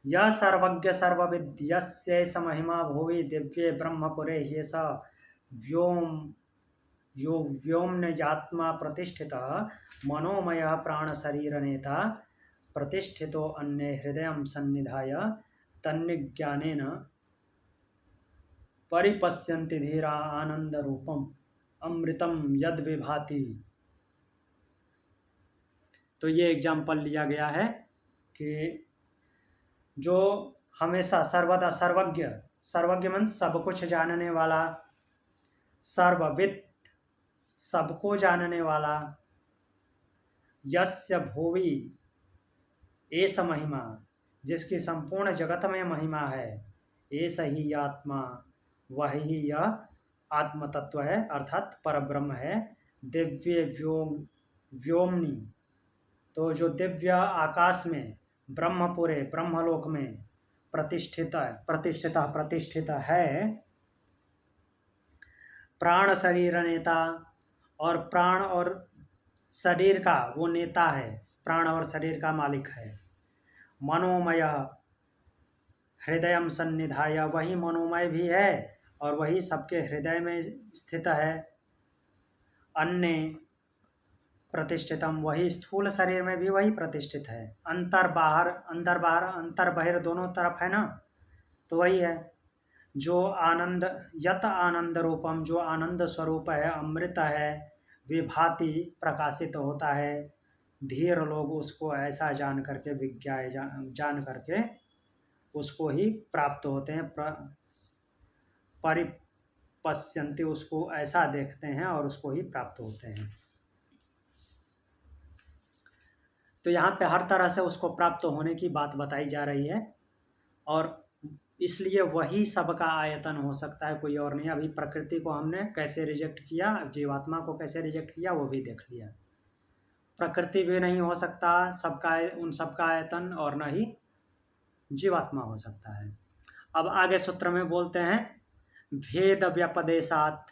यह सर्वज्ञ सर्वविद्यस्यैष महिमा भुवि दिव्ये ब्रह्मपुरे ह्येष यो व्योम्नयात्मा प्रतिष्ठितः मनोमयः प्राणशरीरनेता प्रतिष्ठितो अन्ये हृदयं सन्निधाय तन्निज्ञानेन परिपश्यन्ति धीरा आनंद रूपम। अमृतम यद विभाति। तो ये एग्जाम्पल लिया गया है कि जो हमेशा सर्वदा सर्वज्ञ, सर्वज्ञ मन सब कुछ जानने वाला, सर्वविद सबको जानने वाला, यस्य भुवि एष महिमा, जिसकी संपूर्ण जगत में महिमा है, एष ही आत्मा, वही यह आत्म तत्व है अर्थात परब्रह्म है। दिव्य व्योमनी, तो जो दिव्य आकाश में ब्रह्मपुरे ब्रह्मलोक में प्रतिष्ठित है, प्राण शरीर नेता, और प्राण और शरीर का वो नेता है, प्राण और शरीर का मालिक है। मनोमय हृदयम सन्निधाय, वही मनोमय भी है और वही सबके हृदय में स्थित है। अन्य प्रतिष्ठितम, वही स्थूल शरीर में भी वही प्रतिष्ठित है। अंतर बाहर, अंदर बाहर, अंतर बाहर दोनों तरफ है ना, तो वही है। जो आनंद, यत आनंद रूपम, जो आनंद स्वरूप है, अमृत है, विभाति प्रकाशित होता है। धीर लोग उसको ऐसा जान करके, विज्ञाय जान करके उसको ही प्राप्त होते हैं। परिपश्यन्ति, उसको ऐसा देखते हैं और उसको ही प्राप्त होते हैं। तो यहाँ पे हर तरह से उसको प्राप्त होने की बात बताई जा रही है, और इसलिए वही सबका आयतन हो सकता है, कोई और नहीं। अभी प्रकृति को हमने कैसे रिजेक्ट किया, जीवात्मा को कैसे रिजेक्ट किया, वो भी देख लिया। प्रकृति भी नहीं हो सकता सबका, उन सबका आयतन, और न ही जीवात्मा हो सकता है। अब आगे सूत्र में बोलते हैं भेद व्यपदेशात,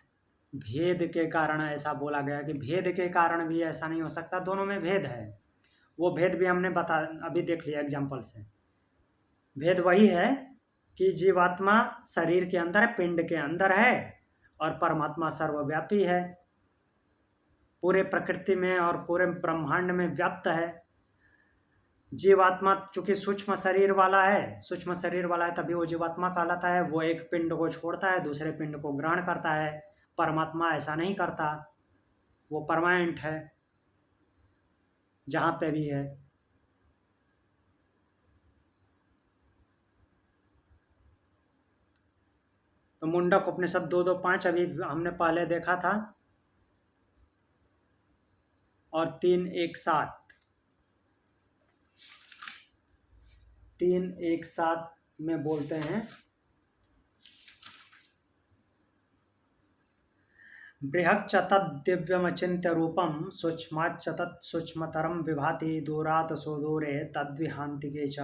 भेद के कारण ऐसा बोला गया कि भेद के कारण भी ऐसा नहीं हो सकता, दोनों में भेद है। वो भेद भी हमने अभी देख लिया एग्जाम्पल से। भेद वही है कि जीवात्मा शरीर के अंदर है, पिंड के अंदर है, और परमात्मा सर्वव्यापी है, पूरे प्रकृति में और पूरे ब्रह्मांड में व्याप्त है। जीवात्मा चूंकि सूक्ष्म शरीर वाला है, सूक्ष्म शरीर वाला है तभी वो जीवात्मा कहलाता है। वो एक पिंड को छोड़ता है, दूसरे पिंड को ग्रहण करता है। परमात्मा ऐसा नहीं करता, वो परमानेंट है जहाँ पे भी है। तो मुंडक उपनिषद 2:2-5 अभी हमने पहले देखा था, और 3:1-7 3:1-7 में बोलते हैं बृहच्च तद्दिव्यमचिन्त्य रूपम सूक्ष्माच्च तत् सूक्ष्मतरम विभाति दूरात् सुदूरे तद्विहान्तिके च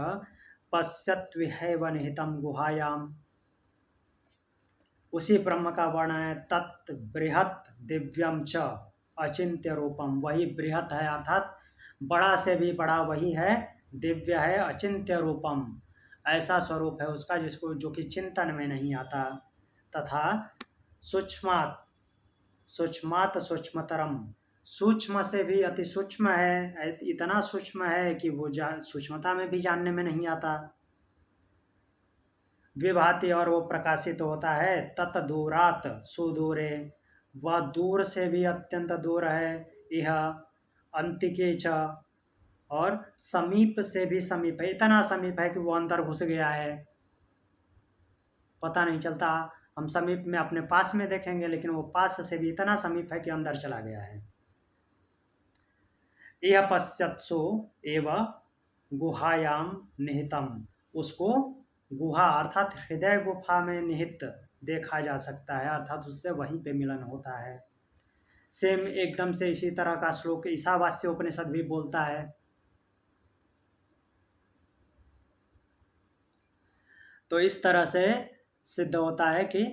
पश्यत्विहैव निहितं गुहायाम। उसी ब्रह्म का वर्णन है। तत् बृहत् दिव्यम च अचिन्त्य रूपम, वही बृहत् है अर्थात बड़ा से भी बड़ा वही है, दिव्य है, अचिन्त्य रूपम, ऐसा स्वरूप है उसका जिसको, जो कि चिंतन में नहीं आता। तथा सूक्ष्मात् सूक्ष्मतरम, सूक्ष्म से भी अति सूक्ष्म है, इतना सूक्ष्म है कि वो सूक्ष्मता में भी जानने में नहीं आता। विभाति, और वो प्रकाशित होता है। तत् दूरात सुदूरे, वह दूर से भी अत्यंत दूर है। यह अंतिके च, और समीप से भी समीप है, इतना समीप है कि वो अंदर घुस गया है, पता नहीं चलता। हम समीप में अपने पास में देखेंगे, लेकिन वो पास से भी इतना समीप है कि अंदर चला गया है। यह पश्यत्सु एव गुहायाम निहितम, उसको गुहा अर्थात हृदय गुफा में निहित देखा जा सकता है, अर्थात उससे वहीं पे मिलन होता है। सेम एकदम से इसी तरह का श्लोक ईशावास्य उपनिषद भी बोलता है। तो इस तरह से सिद्ध होता है कि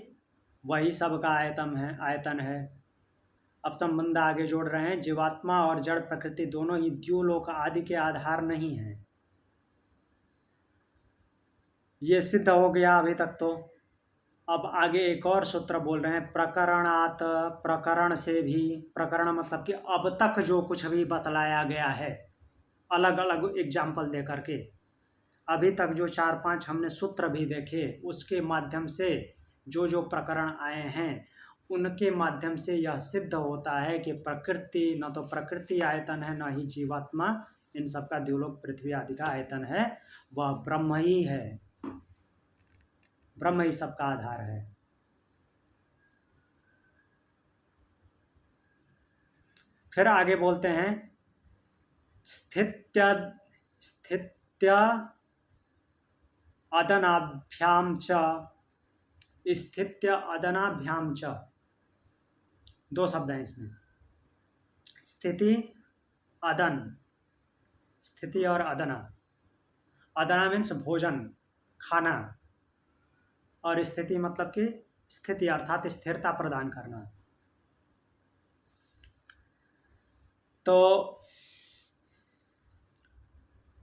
वही सबका आयतन है। अब संबंध आगे जोड़ रहे हैं। जीवात्मा और जड़ प्रकृति दोनों ही द्युलोक आदि के आधार नहीं है, ये सिद्ध हो गया अभी तक। तो अब आगे एक और सूत्र बोल रहे हैं, प्रकरणात, प्रकरण से भी, प्रकरण मतलब कि अब तक जो कुछ भी बतलाया गया है, अलग अलग एग्जाम्पल दे करके, अभी तक जो 4-5 हमने सूत्र भी देखे, उसके माध्यम से जो जो प्रकरण आए हैं, उनके माध्यम से यह सिद्ध होता है कि प्रकृति न तो प्रकृति आयतन है, न ही जीवात्मा, इन सबका द्युलोक पृथ्वी आदि का आयतन है, वह ब्रह्म ही है, ब्रह्म ही सबका आधार है। फिर आगे बोलते हैं स्थित्य अदनाभ्याम च, स्थित्य अदनाभ्याम च, दो शब्द हैं इसमें, स्थिति अदन, स्थिति और अदना। अदना मीन्स भोजन, खाना, और स्थिति मतलब कि स्थिति अर्थात स्थिरता प्रदान करना। तो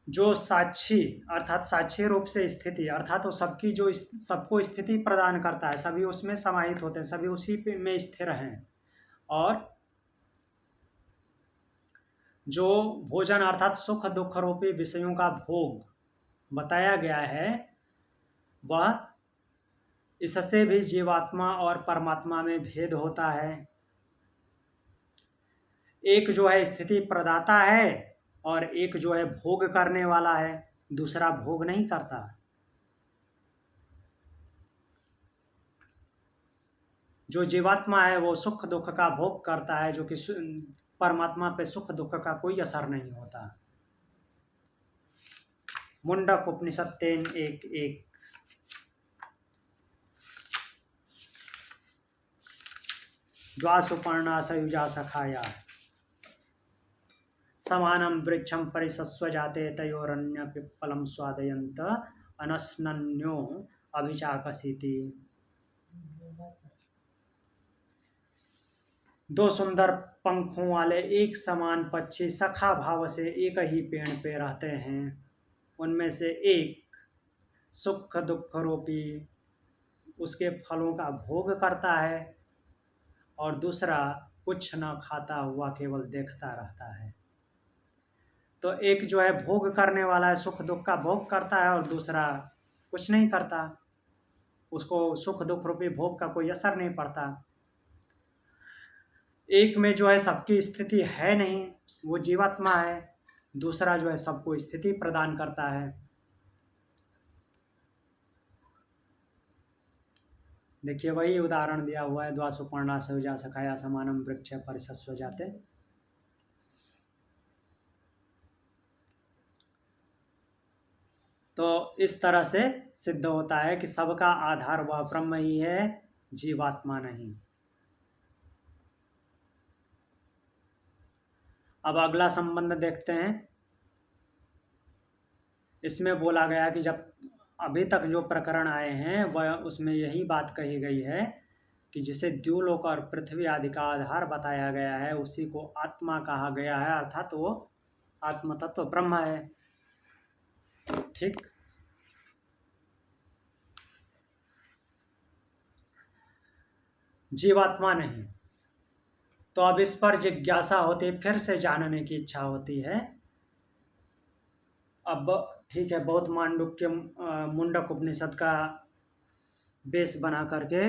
जो साक्षी अर्थात साक्षी रूप से स्थिति अर्थात वो सबकी जो सबको स्थिति प्रदान करता है, सभी उसमें समाहित होते हैं, सभी उसी में स्थिर हैं। और जो भोजन अर्थात सुख दुख रूपी विषयों का भोग बताया गया है, वह इससे भी जीवात्मा और परमात्मा में भेद होता है। एक जो है स्थिति प्रदाता है और एक जो है भोग करने वाला है, दूसरा भोग नहीं करता। जो जीवात्मा है वो सुख दुख का भोग करता है, जो कि परमात्मा पे सुख दुख का कोई असर नहीं होता। मुंडक उपनिषद 3:1-1। द्वासुपर्णा सयुजा सखाया समानं वृक्षं परिसस्वजाते तयोरन्य पिप्पलं स्वादयन्त अनस्नन्यो अभिचाकसीति। दो सुंदर पंखों वाले एक समान पक्षी सखा भाव से एक ही पेड़ पे रहते हैं। उनमें से एक सुख दुख रूपी उसके फलों का भोग करता है और दूसरा कुछ न खाता हुआ केवल देखता रहता है। तो एक जो है भोग करने वाला है, सुख दुख का भोग करता है, और दूसरा कुछ नहीं करता, उसको सुख दुख रूपी भोग का कोई असर नहीं पड़ता। एक में जो है सबकी स्थिति है नहीं, वो जीवात्मा है, दूसरा जो है सबको स्थिति प्रदान करता है। देखिए वही उदाहरण दिया हुआ है, द्वासुपर्णा सयुजा सखाया समानं वृक्ष परिसस्वजाते। तो इस तरह से सिद्ध होता है कि सबका आधार वह ब्रह्म ही है, जीवात्मा नहीं। अब अगला संबंध देखते हैं। इसमें बोला गया कि जब अभी तक जो प्रकरण आए हैं वह उसमें यही बात कही गई है कि जिसे द्युलोक और पृथ्वी आदि का आधार बताया गया है उसी को आत्मा कहा गया है, अर्थात वो आत्म तत्व ब्रह्म है। ठीक। जीवात्मा नहीं। तो अब इस पर जिज्ञासा होती, फिर से जानने की इच्छा होती है। अब ठीक है, बहुत मांडुक्य मुंडक उपनिषद का बेस बना करके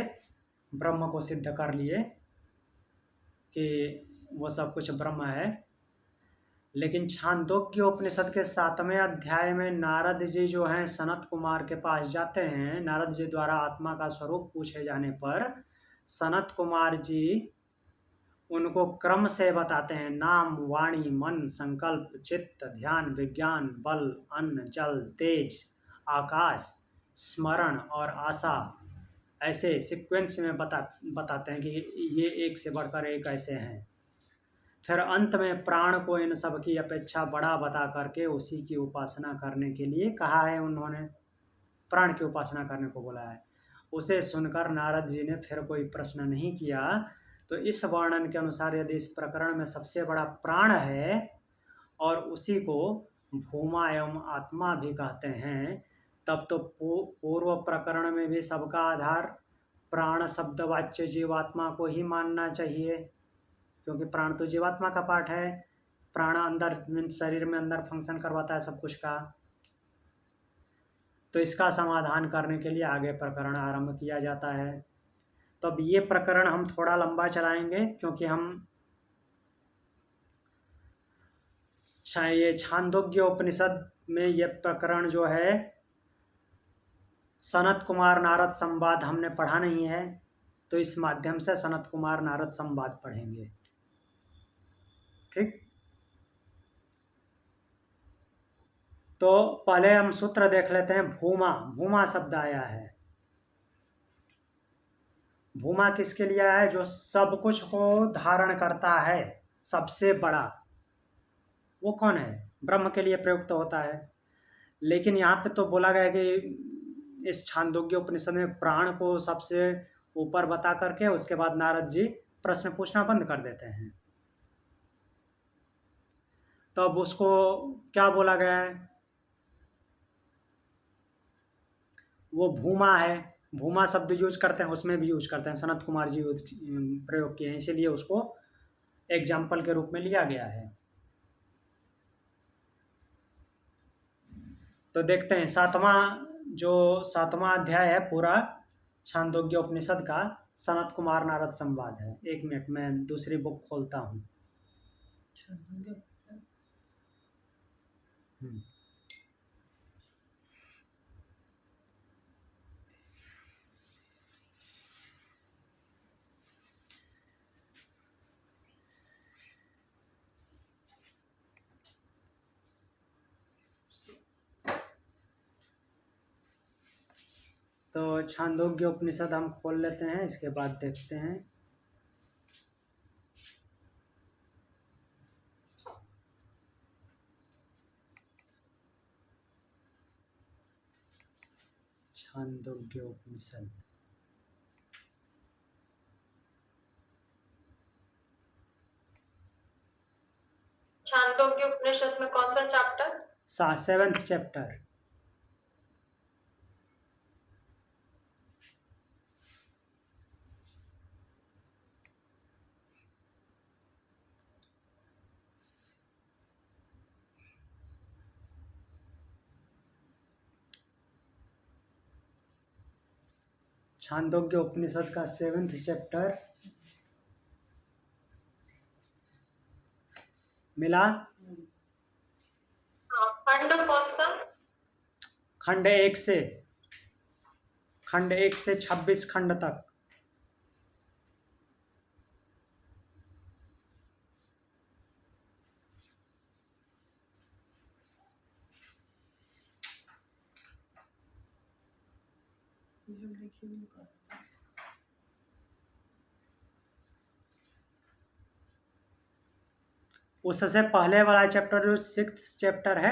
ब्रह्म को सिद्ध कर लिए कि वो सब कुछ ब्रह्म है, लेकिन छांदोग्य उपनिषद के 7वें अध्याय में नारद जी जो हैं सनत कुमार के पास जाते हैं। नारद जी द्वारा आत्मा का स्वरूप पूछे जाने पर सनत कुमार जी उनको क्रम से बताते हैं, नाम वाणी मन संकल्प चित्त ध्यान विज्ञान बल अन्न जल तेज आकाश स्मरण और आशा, ऐसे सीक्वेंस में बताते हैं कि ये एक से बढ़कर एक ऐसे हैं। फिर अंत में प्राण को इन सब की अपेक्षा बड़ा बता करके उसी की उपासना करने के लिए कहा है। उन्होंने प्राण की उपासना करने को बोला है। उसे सुनकर नारद जी ने फिर कोई प्रश्न नहीं किया। तो इस वर्णन के अनुसार यदि इस प्रकरण में सबसे बड़ा प्राण है और उसी को भूमा एवं आत्मा भी कहते हैं, तब तो पूर्व प्रकरण में भी सबका आधार प्राण शब्दवाच्य जीवात्मा को ही मानना चाहिए, क्योंकि प्राण तो जीवात्मा का पार्ट है। प्राण अंदर शरीर में अंदर फंक्शन करवाता है सब कुछ का। तो इसका समाधान करने के लिए आगे प्रकरण आरंभ किया जाता है। तो अब ये प्रकरण हम थोड़ा लंबा चलाएंगे, क्योंकि हम ये छांदोग्य उपनिषद में ये प्रकरण जो है सनत कुमार नारद संवाद हमने पढ़ा नहीं है, तो इस माध्यम से सनत कुमार नारद संवाद पढ़ेंगे। ठीक, तो पहले हम सूत्र देख लेते हैं। भूमा, भूमा शब्द आया है। भूमा किसके लिए आया है? जो सब कुछ को धारण करता है, सबसे बड़ा, वो कौन है? ब्रह्म के लिए प्रयुक्त होता है। लेकिन यहाँ पे तो बोला गया है कि इस छांदोग्य उपनिषद में प्राण को सबसे ऊपर बता करके उसके बाद नारद जी प्रश्न पूछना बंद कर देते हैं। तो अब उसको क्या बोला गया है? वो भूमा है। भूमा शब्द यूज करते हैं, उसमें भी यूज करते हैं, सनत कुमार जी प्रयोग किए हैं, इसीलिए उसको एग्जाम्पल के रूप में लिया गया है। तो देखते हैं सातवां अध्याय है पूरा छांदोग्य उपनिषद का, सनत कुमार नारद संवाद है। एक मिनट में दूसरी बुक खोलता हूँ। तो छांदोग्य उपनिषद हम खोल लेते हैं, इसके बाद देखते हैं। छांदोग्य उपनिषद,
छांदोग्य उपनिषद में कौन सा चैप्टर?
7th chapter. छांदोग्य उपनिषद का 7th चैप्टर मिला।
खंड कौन सा?
खंड 1 से 26 खंड तक। उससे पहले वाला चैप्टर जो 6th चैप्टर है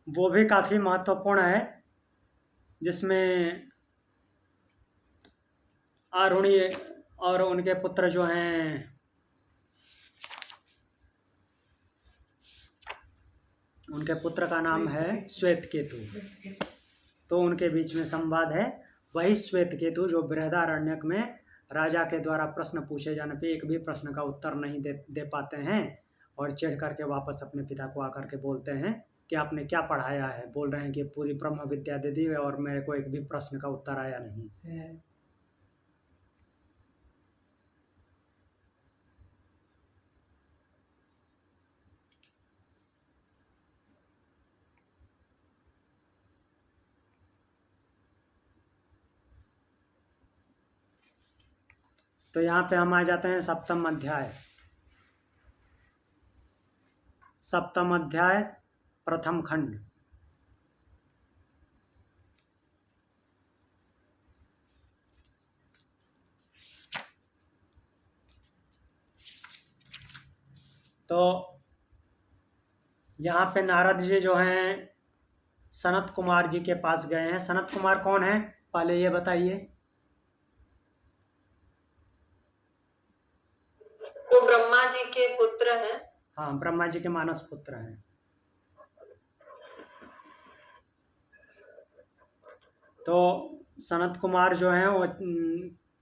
वो भी काफ़ी महत्वपूर्ण है, जिसमें आरुणि और उनके पुत्र जो हैं, उनके पुत्र का नाम है श्वेत केतु, तो उनके बीच में संवाद है। वही श्वेत केतु जो बृहदारण्यक में राजा के द्वारा प्रश्न पूछे जाने पे एक भी प्रश्न का उत्तर नहीं दे पाते हैं और चिढ़ करके वापस अपने पिता को आकर के बोलते हैं कि आपने क्या पढ़ाया है। बोल रहे हैं कि पूरी ब्रह्म विद्या दे दी और मेरे को एक भी प्रश्न का उत्तर आया नहीं है। तो यहाँ पे हम आ जाते हैं 7th अध्याय। 7th अध्याय, प्रथम खंड। तो यहाँ पे नारद जी जो हैं सनत कुमार जी के पास गए हैं। सनत कुमार कौन है पहले ये बताइए?
वो ब्रह्मा जी के पुत्र हैं।
हाँ, ब्रह्मा जी के मानस पुत्र हैं। तो सनत कुमार जो हैं वो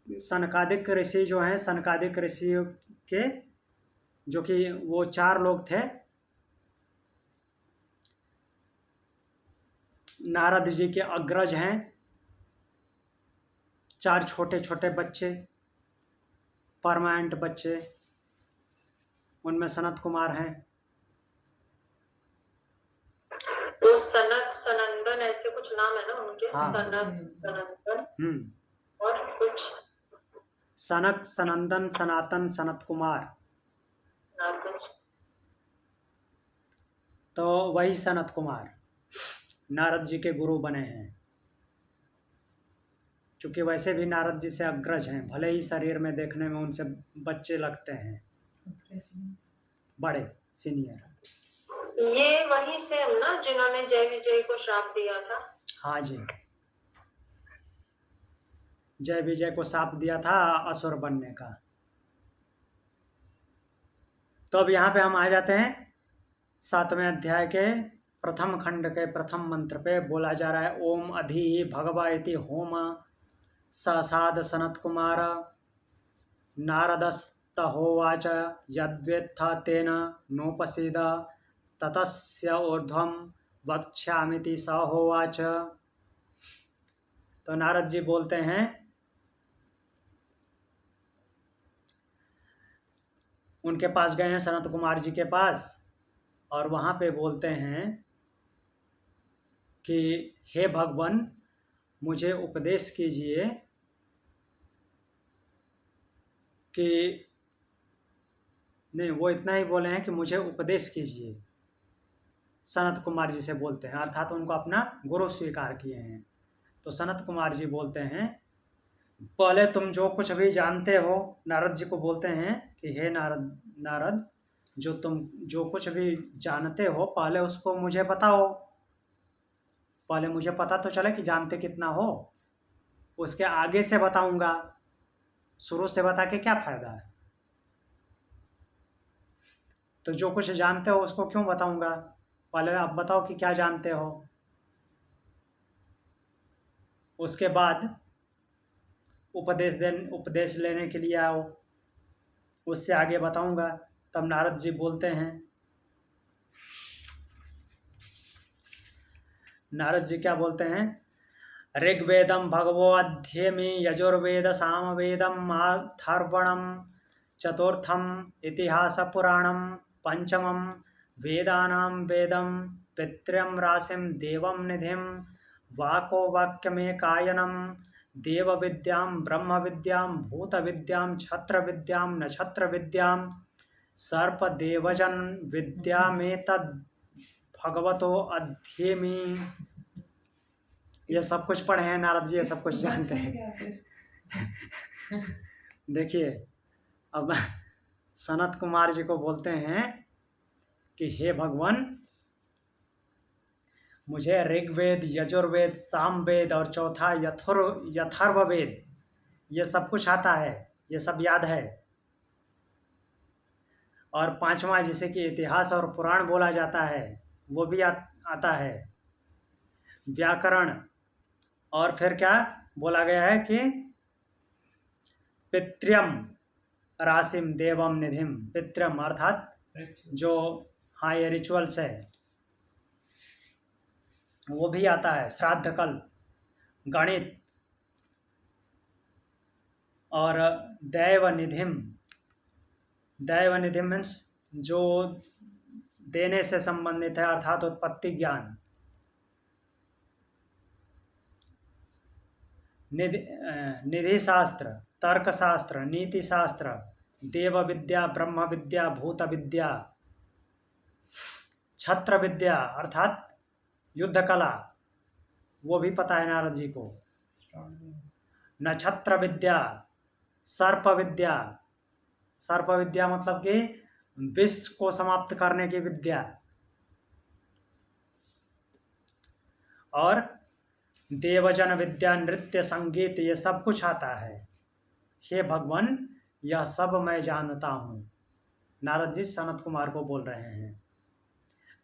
सनकादिक ऋषि जो हैं, सनकादिक ऋषि के जो कि वो 4 लोग थे। नारद जी के अग्रज हैं। 4 छोटे छोटे बच्चे, परमानेंट बच्चे, उनमें सनत कुमार हैं।
तो सनत सनंदन ऐसे कुछ नाम है ना उनके?
हाँ।
सनत सनंदन और कुछ
सनक, सनंदन, सनातन, सनत कुमार,
कुछ
तो वही सनत कुमार नारद जी के गुरु बने हैं। क्योंकि वैसे भी नारद जी से अग्रज हैं, भले ही शरीर में देखने में उनसे बच्चे लगते हैं, बड़े सीनियर।
ये वही सेम ना जिन्होंने जय विजय को श्राप दिया था?
हाँ जी, जय विजय को श्राप दिया था असुर बनने का। तो अब यहाँ पे हम आ जाते हैं 7वें अध्याय के प्रथम खंड के प्रथम मंत्र पे। बोला जा रहा है ओम अधि भगवा इति होम ससाद सनत कुमार नारदस्तहोवाच यद्वेत्थ तेन नोपसीद ततस्य ऊर्ध्वं वक्ष्यामिति स होवाच। तो नारद जी बोलते हैं, उनके पास गए हैं सनत कुमार जी के पास, और वहाँ पे बोलते हैं कि हे भगवान मुझे उपदेश कीजिए कि नहीं, वो इतना ही बोले हैं कि मुझे उपदेश कीजिए। सनत कुमार जी से बोलते हैं, अर्थात उनको अपना गुरु स्वीकार किए हैं। तो सनत कुमार जी बोलते हैं पहले तुम जो कुछ भी जानते हो, नारद जी को बोलते हैं कि हे नारद जो तुम जो कुछ भी जानते हो पहले उसको मुझे बताओ, पहले मुझे पता तो चले कि जानते कितना हो, उसके आगे से बताऊंगा, शुरू से बता के क्या फायदा है। तो जो कुछ जानते हो उसको क्यों बताऊंगा, पहले आप बताओ कि क्या जानते हो, उसके बाद उपदेश लेने के लिए आओ, उससे आगे बताऊंगा। तब नारद जी बोलते हैं, नारद जी क्या बोलते हैं, ऋग्वेदम भगवो अध्येमि यजुर्वेद सामवेदम अथर्वणम चतुर्थम इतिहास पुराणम पंचमम वेदानां वेदम पितृं राशिं देवं निधिं वाको वाक्यमेकायनं देव विद्यां ब्रह्म विद्यां भूत विद्यां छत्र विद्यां नक्षत्र विद्यां सर्प देवजन विद्यामेतद् भगवतो अध्येमि। ये सब कुछ पढ़े हैं नारद जी, ये सब कुछ जानते हैं। देखिए अब सनत कुमार जी को बोलते हैं कि हे भगवान मुझे ऋग्वेद यजुर्वेद सामवेद और चौथा यथर्ववेद ये सब कुछ आता है, ये सब याद है। और पांचवा जिसे कि इतिहास और पुराण बोला जाता है वो भी आता है, व्याकरण, और फिर क्या बोला गया है कि पितृम राशिम देवम निधिम, पितृम अर्थात जो, हाँ ये रिचुअल्स है वो भी आता है, श्राद्ध कल्प, गणित और दैव निधिम। दैव निधिम मीन्स जो देने से संबंधित है, अर्थात उत्पत्ति ज्ञान। निधि शास्त्र, तर्क शास्त्र, नीति शास्त्र, देव विद्या ब्रह्म विद्या भूत विद्या, छत्र विद्या अर्थात युद्ध कला, वो भी पता है नारद जी को। नक्षत्र विद्या, सर्प विद्या, सर्प विद्या मतलब कि विष को समाप्त करने की विद्या, और देवजन विद्या, नृत्य, संगीत, ये सब कुछ आता है। हे भगवान यह सब मैं जानता हूँ, नारद जी सनत कुमार को बोल रहे हैं।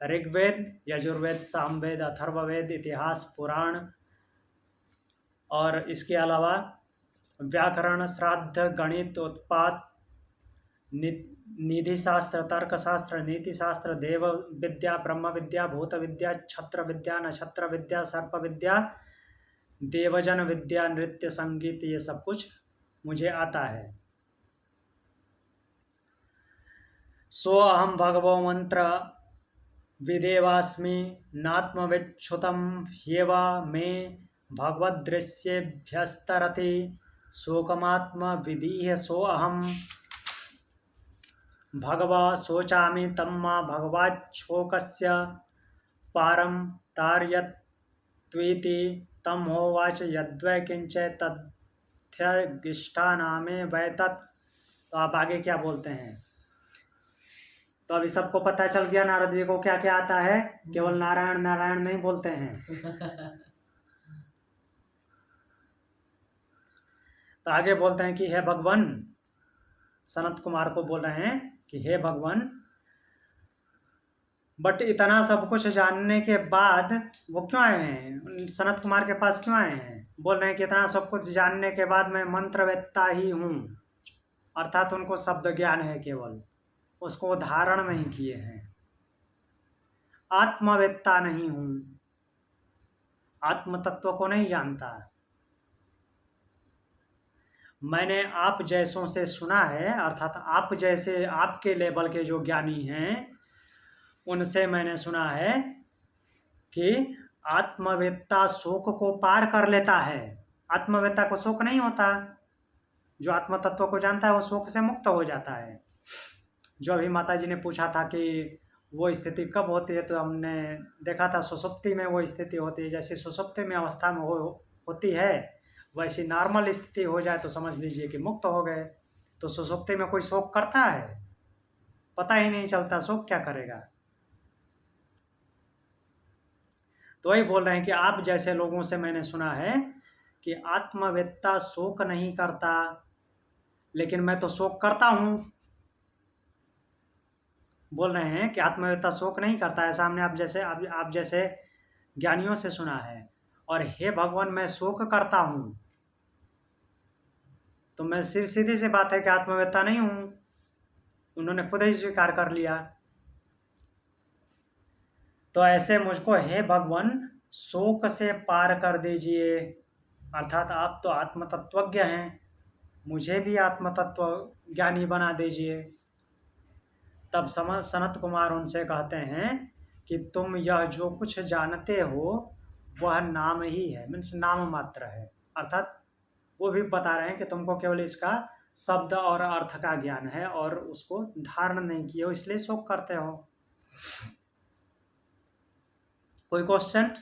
ऋग्वेद यजुर्वेद सामवेद अथर्ववेद इतिहास पुराण, और इसके अलावा व्याकरण, श्राद्ध, गणित, उत्पात, निधि शास्त्र, तर्क शास्त्र, नीति शास्त्र, देव विद्या ब्रह्म विद्या भूत विद्या छत्र विद्या नक्षत्र विद्या सर्प विद्या देवजन विद्या, नृत्य, संगीत, ये सब कुछ मुझे आता है। सो अहम भगवो मंत्र विदेवास्मि नात्मविच्छुतं ह्येव मे भगवद्दृश्येभ्यस्तरति शोकमात्म विधीय सो अहम भगवा शोचामि तम्मा भगवाच्छोकस्य पारं तारयत्वेति तम होवाच यद्वै किंच तथ्यगिष्ठानामे वैतत्। तो आप आगे क्या बोलते हैं? तो अभी सबको पता चल गया नारद जी को क्या क्या आता है, केवल नारायण नारायण नहीं बोलते हैं। तो आगे बोलते हैं कि हे भगवान, सनत कुमार को बोल रहे हैं कि हे भगवान, बट इतना सब कुछ जानने के बाद वो क्यों आए हैं, सनत कुमार के पास क्यों आए हैं? बोल रहे हैं कि इतना सब कुछ जानने के बाद मैं मंत्रवेत्ता ही हूँ, अर्थात उनको शब्द ज्ञान है, केवल उसको धारण नहीं किए हैं। आत्मवेत्ता नहीं हूँ, आत्म तत्व को नहीं जानता। मैंने आप जैसों से सुना है, अर्थात आप जैसे आपके लेवल के जो ज्ञानी हैं उनसे मैंने सुना है कि आत्मवेत्ता शोक को पार कर लेता है। आत्मवेत्ता को शोक नहीं होता, जो आत्म तत्व को जानता है वो शोक से मुक्त हो जाता है। जो अभी माता जी ने पूछा था कि वो स्थिति कब होती है, तो हमने देखा था सुषुप्ति में वो स्थिति होती है। जैसे सुषुप्ति में अवस्था में होती है, वैसी नॉर्मल स्थिति हो जाए तो समझ लीजिए कि मुक्त हो गए। तो सुषुप्ति में कोई शोक करता है? पता ही नहीं चलता शोक क्या करेगा। तो वही बोल रहे हैं कि आप जैसे लोगों से मैंने सुना है कि आत्मवेत्ता शोक नहीं करता, लेकिन मैं तो शोक करता हूँ। बोल रहे हैं कि आत्मवेत्ता शोक नहीं करता, ऐसा हमने आप जैसे ज्ञानियों से सुना है। और हे भगवान, मैं शोक करता हूँ। तो मैं सीधी सी बात है कि आत्मवेत्ता नहीं हूँ, उन्होंने खुद ही स्वीकार कर लिया। तो ऐसे मुझको हे भगवान शोक से पार कर दीजिए, अर्थात आप तो आत्म तत्वज्ञ हैं, मुझे भी आत्म तत्व ज्ञानी बना दीजिए। तब सनत कुमार उनसे कहते हैं कि तुम यह जो कुछ जानते हो वह नाम ही है, मीन्स नाम मात्र है। अर्थात वो भी बता रहे हैं कि तुमको केवल इसका शब्द और अर्थ का ज्ञान है और उसको धारण नहीं किए हो, इसलिए शोक करते हो। कोई क्वेश्चन?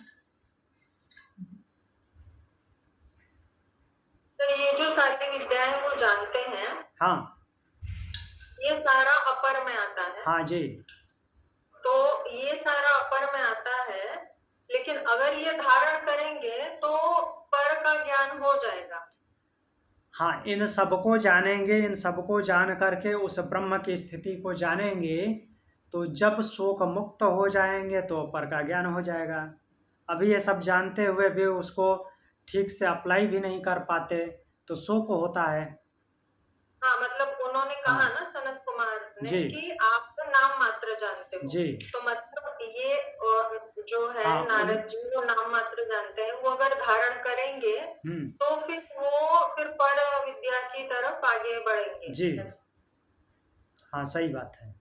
सर, ये जो सारी विद्याएं वो जानते हैं,
हाँ,
ये सारा अपर में आता है।
हाँ जी।
तो ये सारा अपर में आता है, लेकिन अगर ये धारण करेंगे तो पर का ज्ञान हो जाएगा।
हाँ, इन सबको जानेंगे, इन सबको जान करके उस ब्रह्म की स्थिति को जानेंगे, तो जब शोक मुक्त हो जाएंगे तो पर का ज्ञान हो जाएगा। अभी ये सब जानते हुए भी उसको ठीक से अप्लाई भी नहीं कर पाते तो शोक होता है।
हाँ, मतलब उन्होंने कहा
हाँ,
ना सनत कुमार ने
जी
कि आप तो नाम मात्र जानते हो।
जी।
तो मतलब ये जो है
हाँ,
नारद जी वो नाम मात्र जानते हैं, वो अगर धारण करेंगे
हम्म,
तो फिर पर विद्या की तरफ आगे बढ़ेंगे।
जी। हाँ, सही बात है।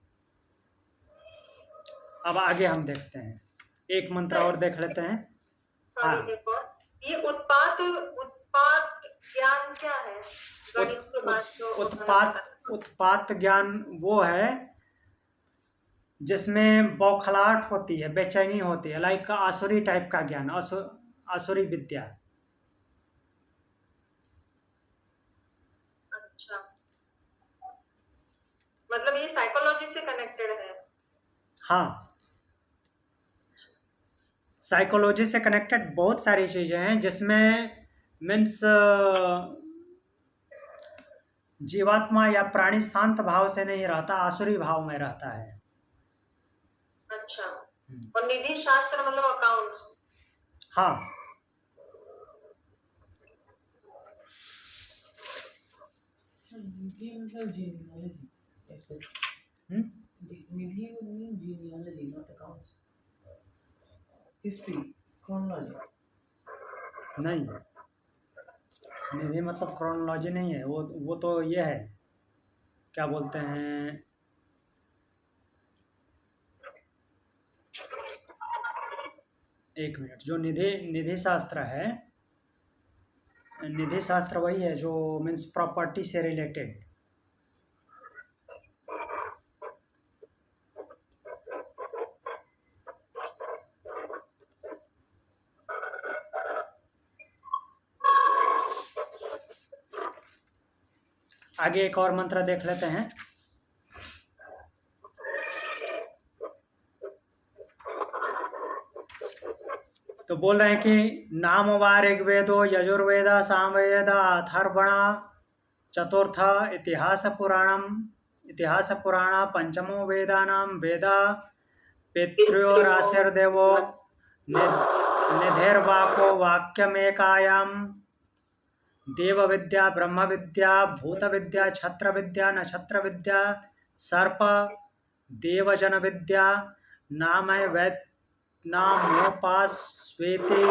अब आगे हम देखते हैं, एक मंत्र और देख लेते हैं। हाँ,
सॉरी, एक और, ये उत्पात ज्ञान क्या है? गणित के बाद जो
उत्पात ज्ञान वो है जिसमें बौखलाहट होती है, बेचैनी होती है, लाइक आसुरी टाइप का ज्ञान, आसुरी विद्या।
अच्छा, मतलब ये साइकोलॉजी से कनेक्टेड है?
हाँ, साइकोलॉजी से कनेक्टेड बहुत सारी चीजें हैं, जिसमें मीन्स जीवात्मा या प्राणी शांत भाव से नहीं रहता, आसुरी भाव में रहता है।
अच्छा, और निधि शास्त्र मतलब अकाउंट्स?
हाँ,
निधि मतलब genealogy. Nidhi would mean genealogy, not accounts. History, chronology.
नहीं, निधि मतलब क्रोनोलॉजी नहीं है, वो तो ये है, क्या बोलते हैं, एक मिनट, जो निधि शास्त्र है, निधि शास्त्र वही है जो मीन्स प्रॉपर्टी से रिलेटेड। आगे एक और मंत्र देख लेते हैं। तो बोल रहे हैं कि नाम वा ऋग्वेदो यजुर्वेद सामवेद अथर्वण चतुर्थ इतिहास पुराण पंचमो वेदानां वेद पितृयोराशिर्देवो निधिर्वाको वाक्यमेकायां देव विद्या ब्रह्म विद्या भूत विद्या छत्र विद्या नक्षत्र विद्या सर्प देवजन विद्या नाम वैद नामोपास्वेते।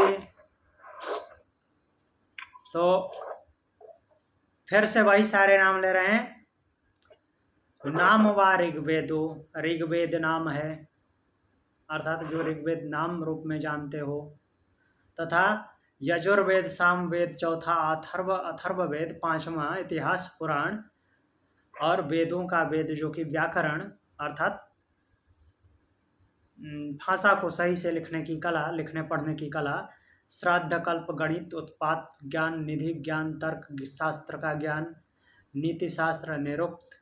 तो फिर से वही सारे नाम ले रहे हैं। नाम वा ऋग्वेदो, ऋग्वेद नाम है अर्थात जो ऋग्वेद नाम रूप में जानते हो, तथा यजुर्वेद सामवेद चौथा अथर्ववेद पांचवा इतिहास पुराण और वेदों का वेद जो कि व्याकरण अर्थात भाषा को सही से लिखने की कला, लिखने पढ़ने की कला, श्राद्ध कल्प गणित उत्पात ज्ञान निधि ज्ञान तर्क शास्त्र का ज्ञान नीति शास्त्र निरुक्त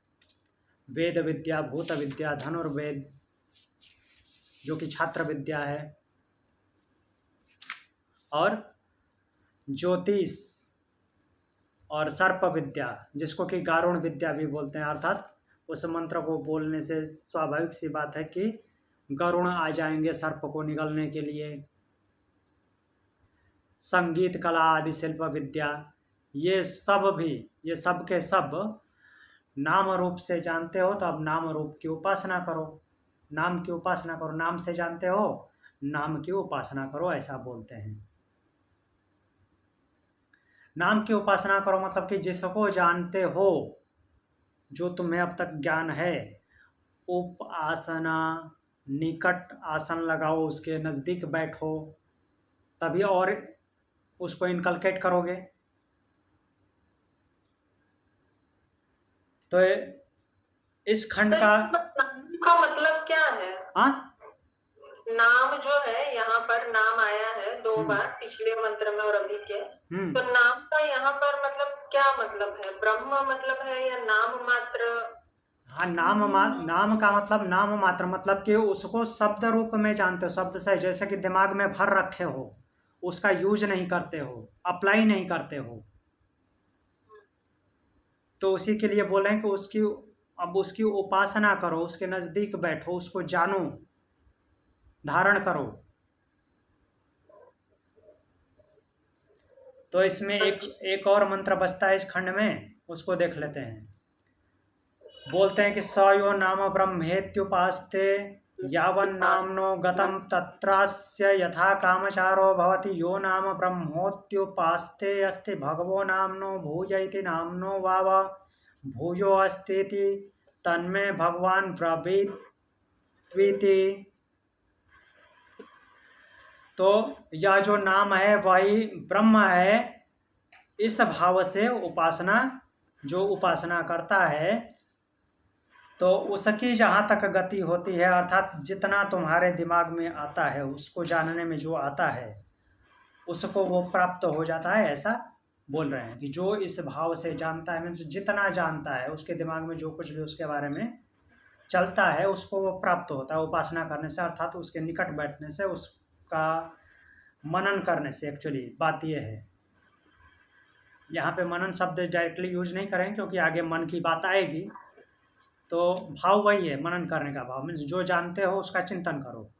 वेद विद्या भूत विद्या धनुर्वेद जो कि छात्र विद्या है और ज्योतिष और सर्प विद्या जिसको कि गारुण विद्या भी बोलते हैं, अर्थात उस मंत्र को बोलने से स्वाभाविक सी बात है कि गरुण आ जाएंगे सर्प को निगलने के लिए। संगीत कला आदि शिल्प विद्या, ये सब के सब नाम रूप से जानते हो, तो अब नाम रूप की उपासना करो, नाम की उपासना करो। नाम से जानते हो, नाम की उपासना करो, ऐसा बोलते हैं। नाम की उपासना करो मतलब कि जिसको जानते हो, जो तुम्हें अब तक ज्ञान है, उपासना, निकट आसन लगाओ, उसके नज़दीक बैठो, तभी और उसको इनकलकेट करोगे। तो इस खंड का
मतलब क्या है?
हाँ,
नाम जो है, यहाँ पर नाम आया है 2 बार, पिछले मंत्र में और अभी के। तो नाम का यहाँ पर मतलब क्या मतलब है? ब्रह्म मतलब है या नाम मात्र?
हाँ, नाम का मतलब नाम मात्र, मतलब कि उसको शब्द रूप में जानते हो, शब्द से, जैसे कि दिमाग में भर रखे हो, उसका यूज नहीं करते हो, अप्लाई नहीं करते हो। तो उसी के लिए बोल रहे हैं कि उसकी उपासना करो, उसके नज़दीक बैठो, उसको जानो, धारण करो। तो इसमें एक और मंत्र बचता है इस खंड में, उसको देख लेते हैं। बोलते हैं कि स यो नाम ब्रह्मेत्युपास्ते यावन्नाम्नो गतं तत्रास्य यथा कामचारो भवति यो नाम ब्रह्मोत्युपास्ते अस्ति भगवो नाम्नो भूय इति नाम्नो वाव भूयो अस्तीति तन्मे भगवान ब्रवीत्विति। तो यह जो नाम है वही ब्रह्म है। इस भाव से जो उपासना करता है, तो उसकी जहाँ तक गति होती है, अर्थात जितना तुम्हारे दिमाग में आता है, उसको जानने में जो आता है, उसको वो प्राप्त हो जाता है, ऐसा बोल रहे हैं कि जो इस भाव से जानता है, मीन्स जितना जानता है, उसके दिमाग में जो कुछ भी उसके बारे में चलता है, उसको वो प्राप्त होता है उपासना करने से, अर्थात उसके निकट बैठने से, उसका मनन करने से। एक्चुअली बात यह है, यहाँ पे मनन शब्द डायरेक्टली यूज नहीं करें क्योंकि आगे मन की बात आएगी। तो भाव वही है, मनन करने का भाव, मीन्स जो जानते हो उसका चिंतन करो।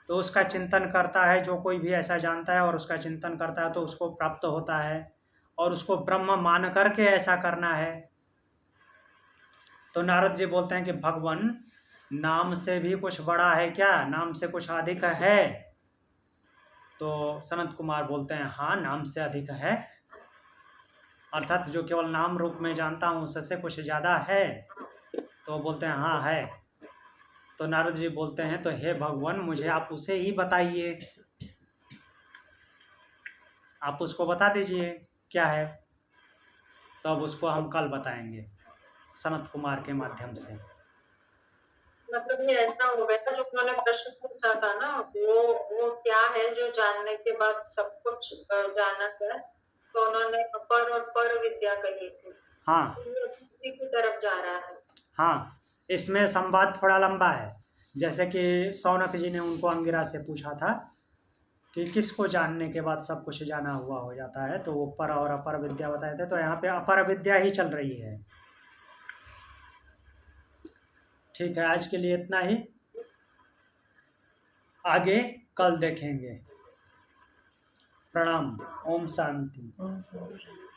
तो उसका चिंतन करता है, जो कोई भी ऐसा जानता है और उसका चिंतन करता है, तो उसको प्राप्त होता है, और उसको ब्रह्म मान करके ऐसा करना है। तो नारद जी बोलते हैं कि भगवान, नाम से भी कुछ बड़ा है क्या? नाम से कुछ अधिक है? तो सनत कुमार बोलते हैं हाँ, नाम से अधिक है, अर्थात जो केवल नाम रूप में जानता हूँ उससे कुछ ज़्यादा है। तो बोलते हैं हाँ है। तो नारद जी बोलते हैं तो हे भगवान, मुझे आप उसे ही बताइए, आप उसको बता दीजिए क्या है। तो अब उसको हम कल बताएंगे सनत कुमार के माध्यम से।
मतलब ये ऐसा हो गया था जो उन्होंने प्रश्न पूछा था ना, वो क्या है जो जानने के बाद सब कुछ जाना है, तो उन्होंने अपर और पर विद्या कही थी।
हाँ
तो ये उसी की तरफ जा रहा है।
हाँ, इसमें संवाद थोड़ा लंबा है। जैसे कि सौनक जी ने उनको अंगिरा से पूछा था कि किसको जानने के बाद सब कुछ जाना हुआ हो जाता है, तो वो पर और अपर विद्या बताए थे। तो यहाँ पे अपर विद्या ही चल रही है। ठीक है, आज के लिए इतना ही, आगे कल देखेंगे। प्रणाम। ओम शांति।
ओम शांति।